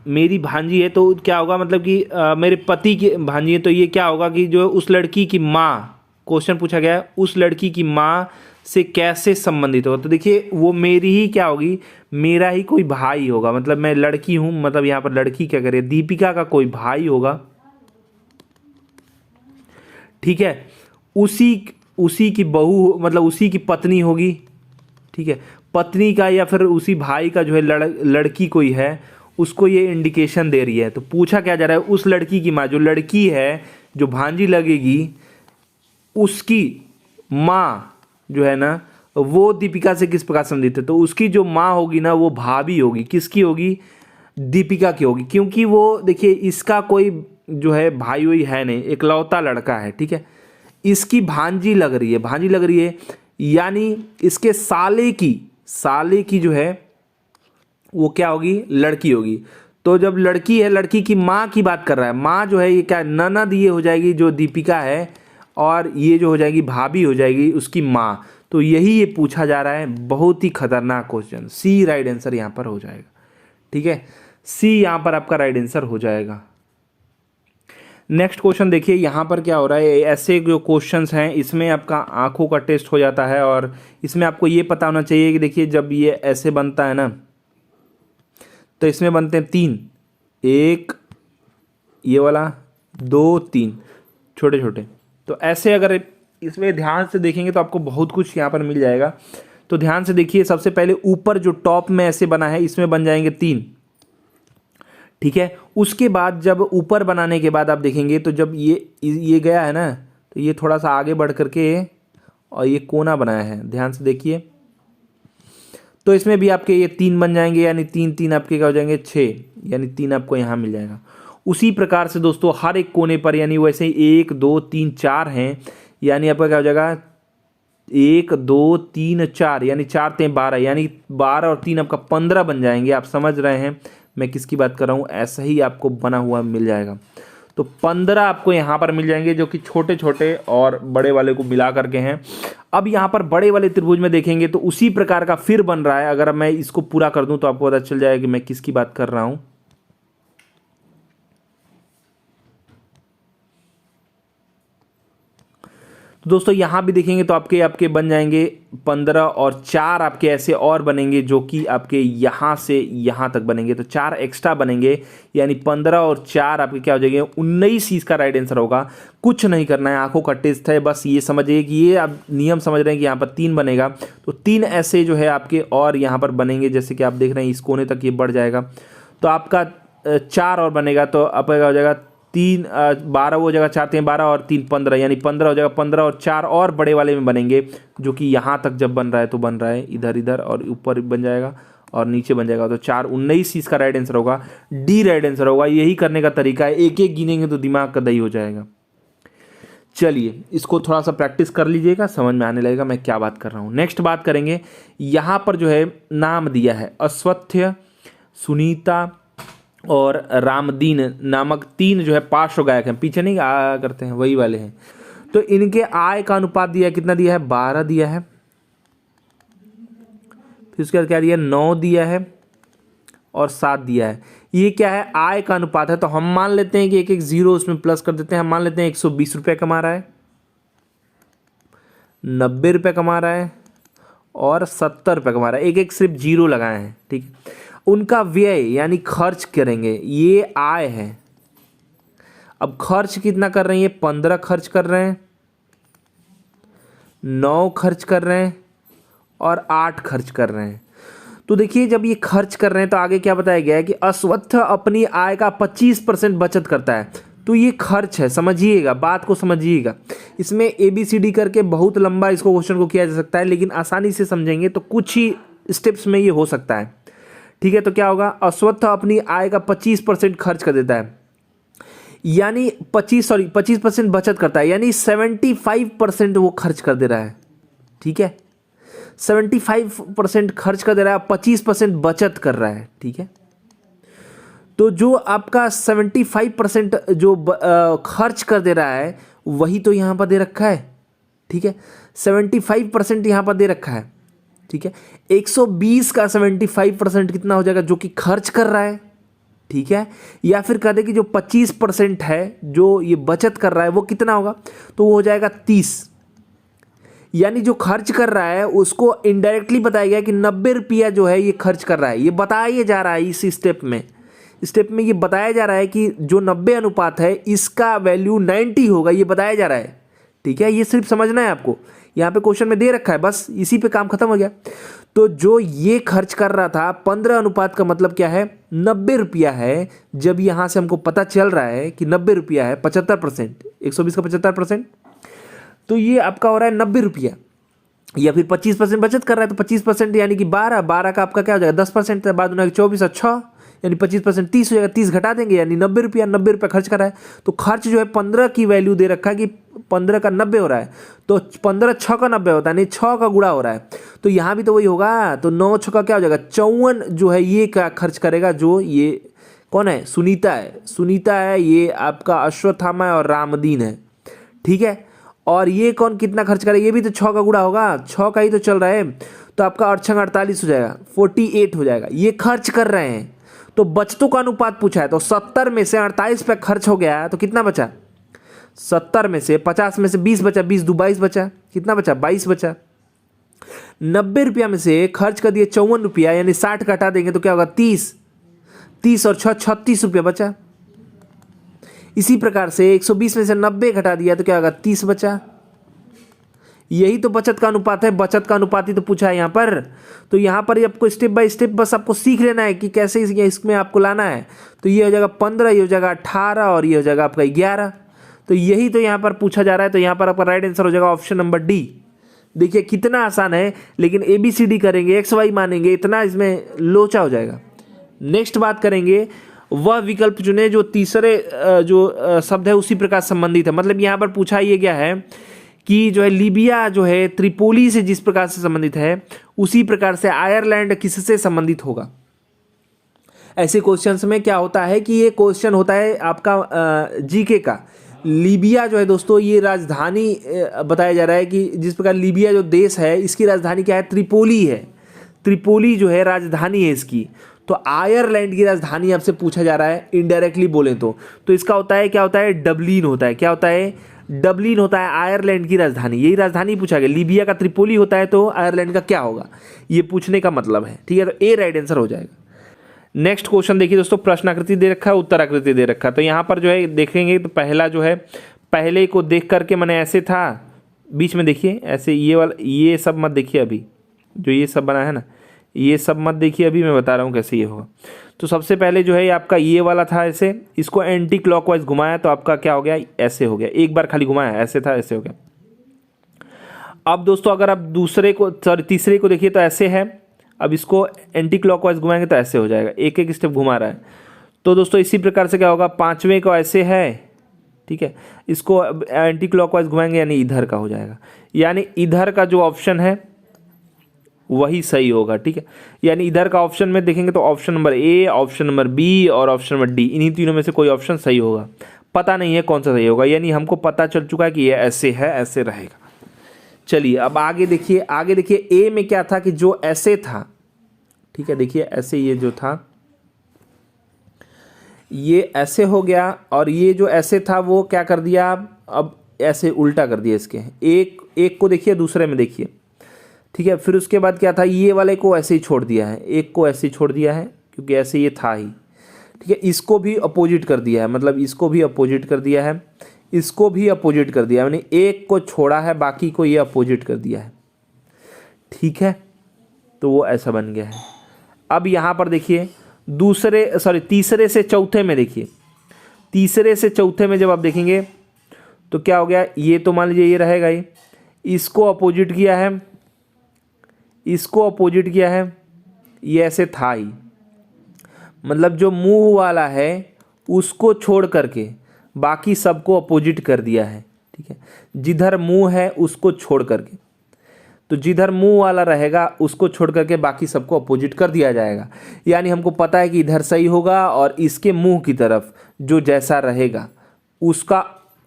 मेरी भांजी है तो क्या होगा, मतलब कि मेरे पति की भांजी है, तो ये क्या होगा कि जो उस लड़की की माँ, क्वेश्चन पूछा गया है उस लड़की की माँ से कैसे संबंधित होगा? तो देखिए वो मेरी ही क्या होगी? मेरा ही कोई भाई होगा, मतलब मैं लड़की हूँ, मतलब यहाँ पर लड़की क्या करे? दीपिका का कोई भाई होगा, ठीक है, उसी की बहू, मतलब उसी की पत्नी होगी, ठीक है, पत्नी का या फिर उसी भाई का जो है लड़की कोई है, उसको ये इंडिकेशन दे रही है। तो पूछा क्या जा रहा है? उस लड़की की माँ, जो लड़की है जो भांजी लगेगी, उसकी माँ जो है ना, वो दीपिका से किस प्रकार संबंधित है? तो उसकी जो माँ होगी ना, वो भाभी होगी, किसकी होगी? दीपिका की होगी, क्योंकि वो देखिए इसका कोई जो है भाई वही है नहीं, इकलौता लड़का है, ठीक है, इसकी भांजी लग रही है, भांजी लग रही है यानी इसके साले की जो है वो क्या होगी? लड़की होगी। तो जब लड़की है, लड़की की माँ की बात कर रहा है, माँ जो है ये क्या? ननद ये हो जाएगी जो दीपिका है, और ये जो हो जाएगी भाभी हो जाएगी उसकी माँ। तो यही ये पूछा जा रहा है, बहुत ही खतरनाक क्वेश्चन। सी राइट आंसर यहाँ पर हो जाएगा, ठीक है, सी यहाँ पर आपका राइट आंसर हो जाएगा। नेक्स्ट क्वेश्चन देखिए, यहाँ पर क्या हो रहा है, ऐसे जो क्वेश्चंस हैं इसमें आपका आंखों का टेस्ट हो जाता है, और इसमें आपको ये पता होना चाहिए कि देखिए जब ये ऐसे बनता है ना, तो इसमें बनते हैं 3, एक ये वाला, 2 3 छोटे छोटे। तो ऐसे अगर इसमें ध्यान से देखेंगे तो आपको बहुत कुछ यहाँ पर मिल जाएगा। तो ध्यान से देखिए, सबसे पहले ऊपर जो टॉप में ऐसे बना है, इसमें बन जाएंगे 3, ठीक है। उसके बाद जब ऊपर बनाने के बाद आप देखेंगे तो जब ये गया है ना, तो ये थोड़ा सा आगे बढ़ करके और ये कोना बनाया है, ध्यान से देखिए, तो इसमें भी आपके ये 3 बन जाएंगे, यानी 3 3 आपके क्या हो जाएंगे? 6, यानी 3 आपको यहाँ मिल जाएगा। उसी प्रकार से दोस्तों हर एक कोने पर, यानी वैसे ही 1 2 3 4 हैं, यानी आपका क्या हो जाएगा? 1 2 3 4, यानी 4 3 12, यानी 12 और 3 आपका 15 बन जाएंगे। आप समझ रहे हैं मैं किसकी बात कर रहा हूँ? ऐसा ही आपको बना हुआ मिल जाएगा। तो 15 आपको यहाँ पर मिल जाएंगे, जो कि छोटे छोटे और बड़े वाले को मिला करके हैं। अब यहाँ पर बड़े वाले त्रिभुज में देखेंगे तो उसी प्रकार का फिर बन रहा है। अगर मैं इसको पूरा कर दूं तो आपको पता चल जाएगा कि मैं किसकी बात कर रहा हूं। तो दोस्तों यहाँ भी देखेंगे तो आपके बन जाएंगे 15 और 4 आपके ऐसे और बनेंगे, जो कि आपके यहाँ से यहाँ तक बनेंगे। तो 4 एक्स्ट्रा बनेंगे, यानी 15 और 4 आपके क्या हो जाएंगे? 19 इसका राइट आंसर होगा। कुछ नहीं करना है, आंखों का टेस्ट है, बस ये समझिए कि ये आप नियम समझ रहे हैं कि यहाँ पर 3 बनेगा, तो 3 ऐसे जो है आपके और यहाँ पर बनेंगे। जैसे कि आप देख रहे हैं इस कोने तक ये बढ़ जाएगा, तो आपका 4 और बनेगा, तो आपका हो जाएगा 3 12 हो जाएगा, 4 3 12 और 3 15, यानी 15 हो जाएगा। 15 और 4 और बड़े वाले में बनेंगे, जो कि यहाँ तक जब बन रहा है तो बन रहा है इधर इधर और ऊपर बन जाएगा और नीचे बन जाएगा। तो 4 19 इसका राइट आंसर होगा, डी राइट आंसर होगा। यही करने का तरीका है, एक एक गिनेंगे तो दिमाग का दही हो जाएगा। चलिए इसको थोड़ा सा प्रैक्टिस कर लीजिएगा, समझ में आने लगेगा मैं क्या बात कर रहा हूँ। नेक्स्ट बात करेंगे, यहाँ पर जो है नाम दिया है अश्वत्थ, सुनीता और रामदीन नामक 3 जो है पार्श्व गायक हैं। पीछे नहीं आ करते हैं, वही वाले हैं। तो इनके आय का अनुपात दिया है, कितना दिया है? 12 दिया है। फिर उसके बाद क्या दिया? 9 दिया है और 7 दिया है। ये क्या है? आय का अनुपात है। तो हम मान लेते हैं कि एक एक जीरो उसमें प्लस कर देते हैं। हम मान लेते हैं 120 रुपये कमा रहा है, 90 रुपये कमा रहा है और 70 रुपये कमा रहा है। एक एक सिर्फ जीरो लगाए हैं, ठीक है। उनका व्यय यानी खर्च करेंगे, ये आय है। अब खर्च कितना कर रहे हैं? ये 15 खर्च कर रहे हैं, 9 खर्च कर रहे हैं और 8 खर्च कर रहे हैं। तो देखिए जब ये खर्च कर रहे हैं तो आगे क्या बताया गया है कि अश्वत्थ अपनी आय का 25% बचत करता है। तो ये खर्च है, समझिएगा, बात को समझिएगा। इसमें ABCD करके बहुत लंबा इसको क्वेश्चन को किया जा सकता है, लेकिन आसानी से समझेंगे तो कुछ ही स्टेप्स में ये हो सकता है। ठीक है, तो क्या होगा, अश्वत्थ अपनी आय का 25% खर्च कर देता है, यानी 25% बचत करता है, यानी 75% वो खर्च कर दे रहा है। ठीक है, 75% खर्च कर दे रहा है, 25% बचत कर रहा है। ठीक है, तो जो आपका 75% जो खर्च कर दे रहा है वही तो यहां पर दे रखा है। ठीक है, 75% यहां पर दे रखा है। ठीक है, 120 का 75% कितना हो जाएगा, जो कि खर्च कर रहा है। ठीक है, या फिर कह दे कि जो 25% है जो ये बचत कर रहा है वो कितना होगा, तो वो हो जाएगा 30। यानी जो खर्च कर रहा है उसको इनडायरेक्टली बताया गया कि 90 रुपया जो है ये खर्च कर रहा है। ये बताया जा रहा है इस स्टेप में ये बताया जा रहा है कि जो 90 अनुपात है इसका वैल्यू 90 होगा, ये बताया जा रहा है। ठीक है, ये सिर्फ समझना है आपको, यहाँ पे क्वेश्चन में दे रखा है, बस इसी पे काम खत्म हो गया। तो जो ये खर्च कर रहा था 15 अनुपात का मतलब क्या है, 90 रुपया है। जब यहाँ से हमको पता चल रहा है कि 90 रुपया है, 75%, 120 का 75%, तो ये आपका हो रहा है 90 रुपया। या फिर 25% बचत कर रहा है तो 25% यानी कि 12 का आपका क्या हो जाएगा, 10% है, बाद में 24 और 6 यानी 25% 30 हो जाएगा, 30 घटा देंगे यानी 90 रुपया खर्च कर रहा है। तो खर्च जो है 15 की वैल्यू दे रखा है कि 15 का 90 हो रहा है, तो 15 6 का 90 होता है, नहीं 6 का गुणा हो रहा है। तो यहाँ भी तो वही होगा, तो 9 6 का क्या हो जाएगा, 54 जो है ये क्या खर्च करेगा, जो ये कौन है, सुनीता है, ये आपका अश्वत्थामा है और रामदीन है। ठीक है, और ये कौन कितना खर्च करेगा, ये भी तो 6 का गुणा होगा, 6 का ही तो चल रहा है, तो आपका 8 6 48 हो जाएगा, 48 हो जाएगा। ये खर्च कर रहे हैं, तो बचतों का अनुपात पूछा है, तो 70 में से 48 पे खर्च हो गया, तो कितना बचा, 70 में से 50 में से 20 बचा, 20 दो 22 बचा, कितना बचा, 22 बचा। 90 रुपया में से खर्च कर दिए 54 रुपया, यानी 60 घटा देंगे तो क्या होगा, 30 और 6 36 रुपया बचा। इसी प्रकार से 120 में से 90 घटा दिया तो क्या होगा, 30 बचा। यही तो बचत का अनुपात है, बचत का अनुपात ही तो पूछा है यहाँ पर। तो यहाँ पर आपको स्टेप बाय स्टेप बस आपको सीख लेना है कि कैसे इसमें आपको लाना है। तो ये हो जाएगा 15, ये हो जाएगा 18 और ये हो जाएगा आपका 11। तो यही तो यहाँ पर पूछा जा रहा है। तो यहाँ पर आपका राइट आंसर हो जाएगा ऑप्शन नंबर डी। देखिए कितना आसान है, लेकिन ABCD करेंगे, XY मानेंगे, इतना इसमें लोचा हो जाएगा। नेक्स्ट बात करेंगे, वह विकल्प चुने जो तीसरे जो शब्द है उसी प्रकार संबंधित है। मतलब यहाँ पर पूछा ये क्या है कि जो है लीबिया जो है त्रिपोली से जिस प्रकार से संबंधित है उसी प्रकार से आयरलैंड किससे संबंधित होगा। ऐसे क्वेश्चंस में क्या होता है कि ये क्वेश्चन होता है आपका GK का। लीबिया जो है दोस्तों ये राजधानी बताया जा रहा है कि जिस प्रकार लीबिया जो देश है इसकी राजधानी क्या है, त्रिपोली है। त्रिपोली जो है राजधानी है इसकी। तो आयरलैंड की राजधानी आपसे पूछा जा रहा है इनडायरेक्टली बोले तो इसका होता है क्या होता है, डबलिन होता है। क्या होता है, डबलिन होता है आयरलैंड की राजधानी। यही राजधानी पूछा गया। लीबिया का त्रिपोली होता है तो आयरलैंड का क्या होगा, ये पूछने का मतलब है। ठीक है, तो ए राइट आंसर हो जाएगा। नेक्स्ट क्वेश्चन देखिए दोस्तों, प्रश्नाकृति दे रखा है, उत्तराकृति दे रखा है। तो यहाँ पर जो है देखेंगे तो पहला जो है पहले को देख करके मैंने ऐसे था, बीच में देखिए ऐसे ये वाला, ये सब मत देखिए अभी, जो ये सब बना है ना ये सब मत देखिए, अभी मैं बता रहा हूँ कैसे ये होगा। तो सबसे पहले जो है आपका ये वाला था ऐसे, इसको एंटी क्लॉकवाइज घुमाया तो आपका क्या हो गया, ऐसे हो गया। एक बार खाली घुमाया, ऐसे था ऐसे हो गया। अब दोस्तों अगर आप तीसरे को देखिए तो ऐसे है, अब इसको एंटी क्लॉकवाइज घुमाएंगे तो ऐसे हो जाएगा। एक एक स्टेप घुमा रहा है। तो दोस्तों इसी प्रकार से क्या होगा, पांचवें को ऐसे है, ठीक है, इसको एंटी क्लॉकवाइज घुमाएंगे यानी इधर का हो जाएगा। यानी इधर का जो ऑप्शन है वही सही होगा। ठीक है, यानी इधर का ऑप्शन में देखेंगे तो option number A, option number B और ऑप्शन नंबर डी, इन्हीं तीनों में से कोई ऑप्शन सही होगा। पता नहीं है कौन सा सही होगा, यानी हमको पता चल चुका है कि ये ऐसे है, ऐसे रहेगा। चलिए अब आगे देखिए, आगे देखिए ए में क्या था कि जो ऐसे था, ठीक है, देखिए ऐसे ये जो था ये ऐसे हो गया, और ये जो ऐसे था वो क्या कर दिया, अब ऐसे उल्टा कर दिया इसके। एक को देखिए, दूसरे में देखिए, ठीक है। फिर उसके बाद क्या था, ये वाले को ऐसे ही छोड़ दिया है, एक को ऐसे ही छोड़ दिया है क्योंकि ऐसे ये था ही, ठीक है। इसको भी अपोजिट कर दिया है, मतलब इसको भी अपोजिट कर दिया है, इसको भी अपोजिट कर दिया है, यानी एक को छोड़ा है बाकी को ये अपोजिट कर दिया है, ठीक है। तो वो ऐसा बन गया है। अब यहाँ पर देखिए तीसरे से चौथे में देखिए, तीसरे से चौथे में जब आप देखेंगे तो क्या हो गया, ये तो मान लीजिए ये रहेगा ही, इसको अपोजिट किया है, इसको अपोजिट किया है, ये ऐसे था ही, मतलब जो मुंह वाला है उसको छोड़ करके बाकी सबको अपोजिट कर दिया है। ठीक है, जिधर मुंह है उसको छोड़ करके, तो जिधर मुंह वाला रहेगा उसको छोड़ करके बाकी सबको अपोजिट कर दिया जाएगा। यानी हमको पता है कि इधर सही होगा और इसके मुंह की तरफ जो जैसा रहेगा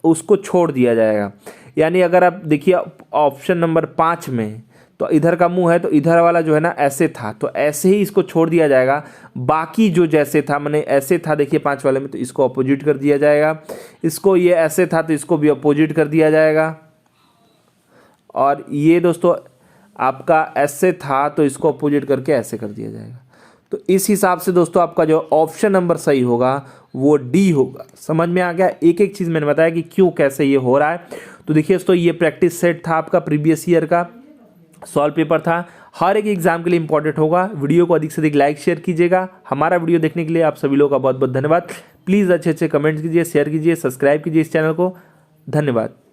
उसको छोड़ दिया जाएगा। यानी अगर आप देखिए ऑप्शन नंबर 5 में, तो इधर का मुंह है तो इधर वाला जो है ना ऐसे था, तो ऐसे ही इसको छोड़ दिया जाएगा। बाकी जो जैसे था, मैंने ऐसे था देखिए 5 वाले में, तो इसको अपोजिट कर दिया जाएगा। इसको ये ऐसे था तो इसको भी अपोजिट कर दिया जाएगा। और ये दोस्तों आपका ऐसे था तो इसको अपोजिट करके ऐसे कर दिया जाएगा। तो इस हिसाब से दोस्तों आपका जो ऑप्शन नंबर सही होगा वो डी होगा। समझ में आ गया? एक एक चीज़ मैंने बताया कि क्यों कैसे ये हो रहा है। तो देखिए दोस्तों, ये प्रैक्टिस सेट था आपका, प्रीवियस ईयर का सॉल्व पेपर था, हर एक एग्जाम के लिए इंपॉर्टेंट होगा। वीडियो को अधिक से अधिक लाइक शेयर कीजिएगा। हमारा वीडियो देखने के लिए आप सभी लोगों का बहुत बहुत धन्यवाद। प्लीज़ अच्छे अच्छे कमेंट्स कीजिए, शेयर कीजिए, सब्सक्राइब कीजिए इस चैनल को। धन्यवाद।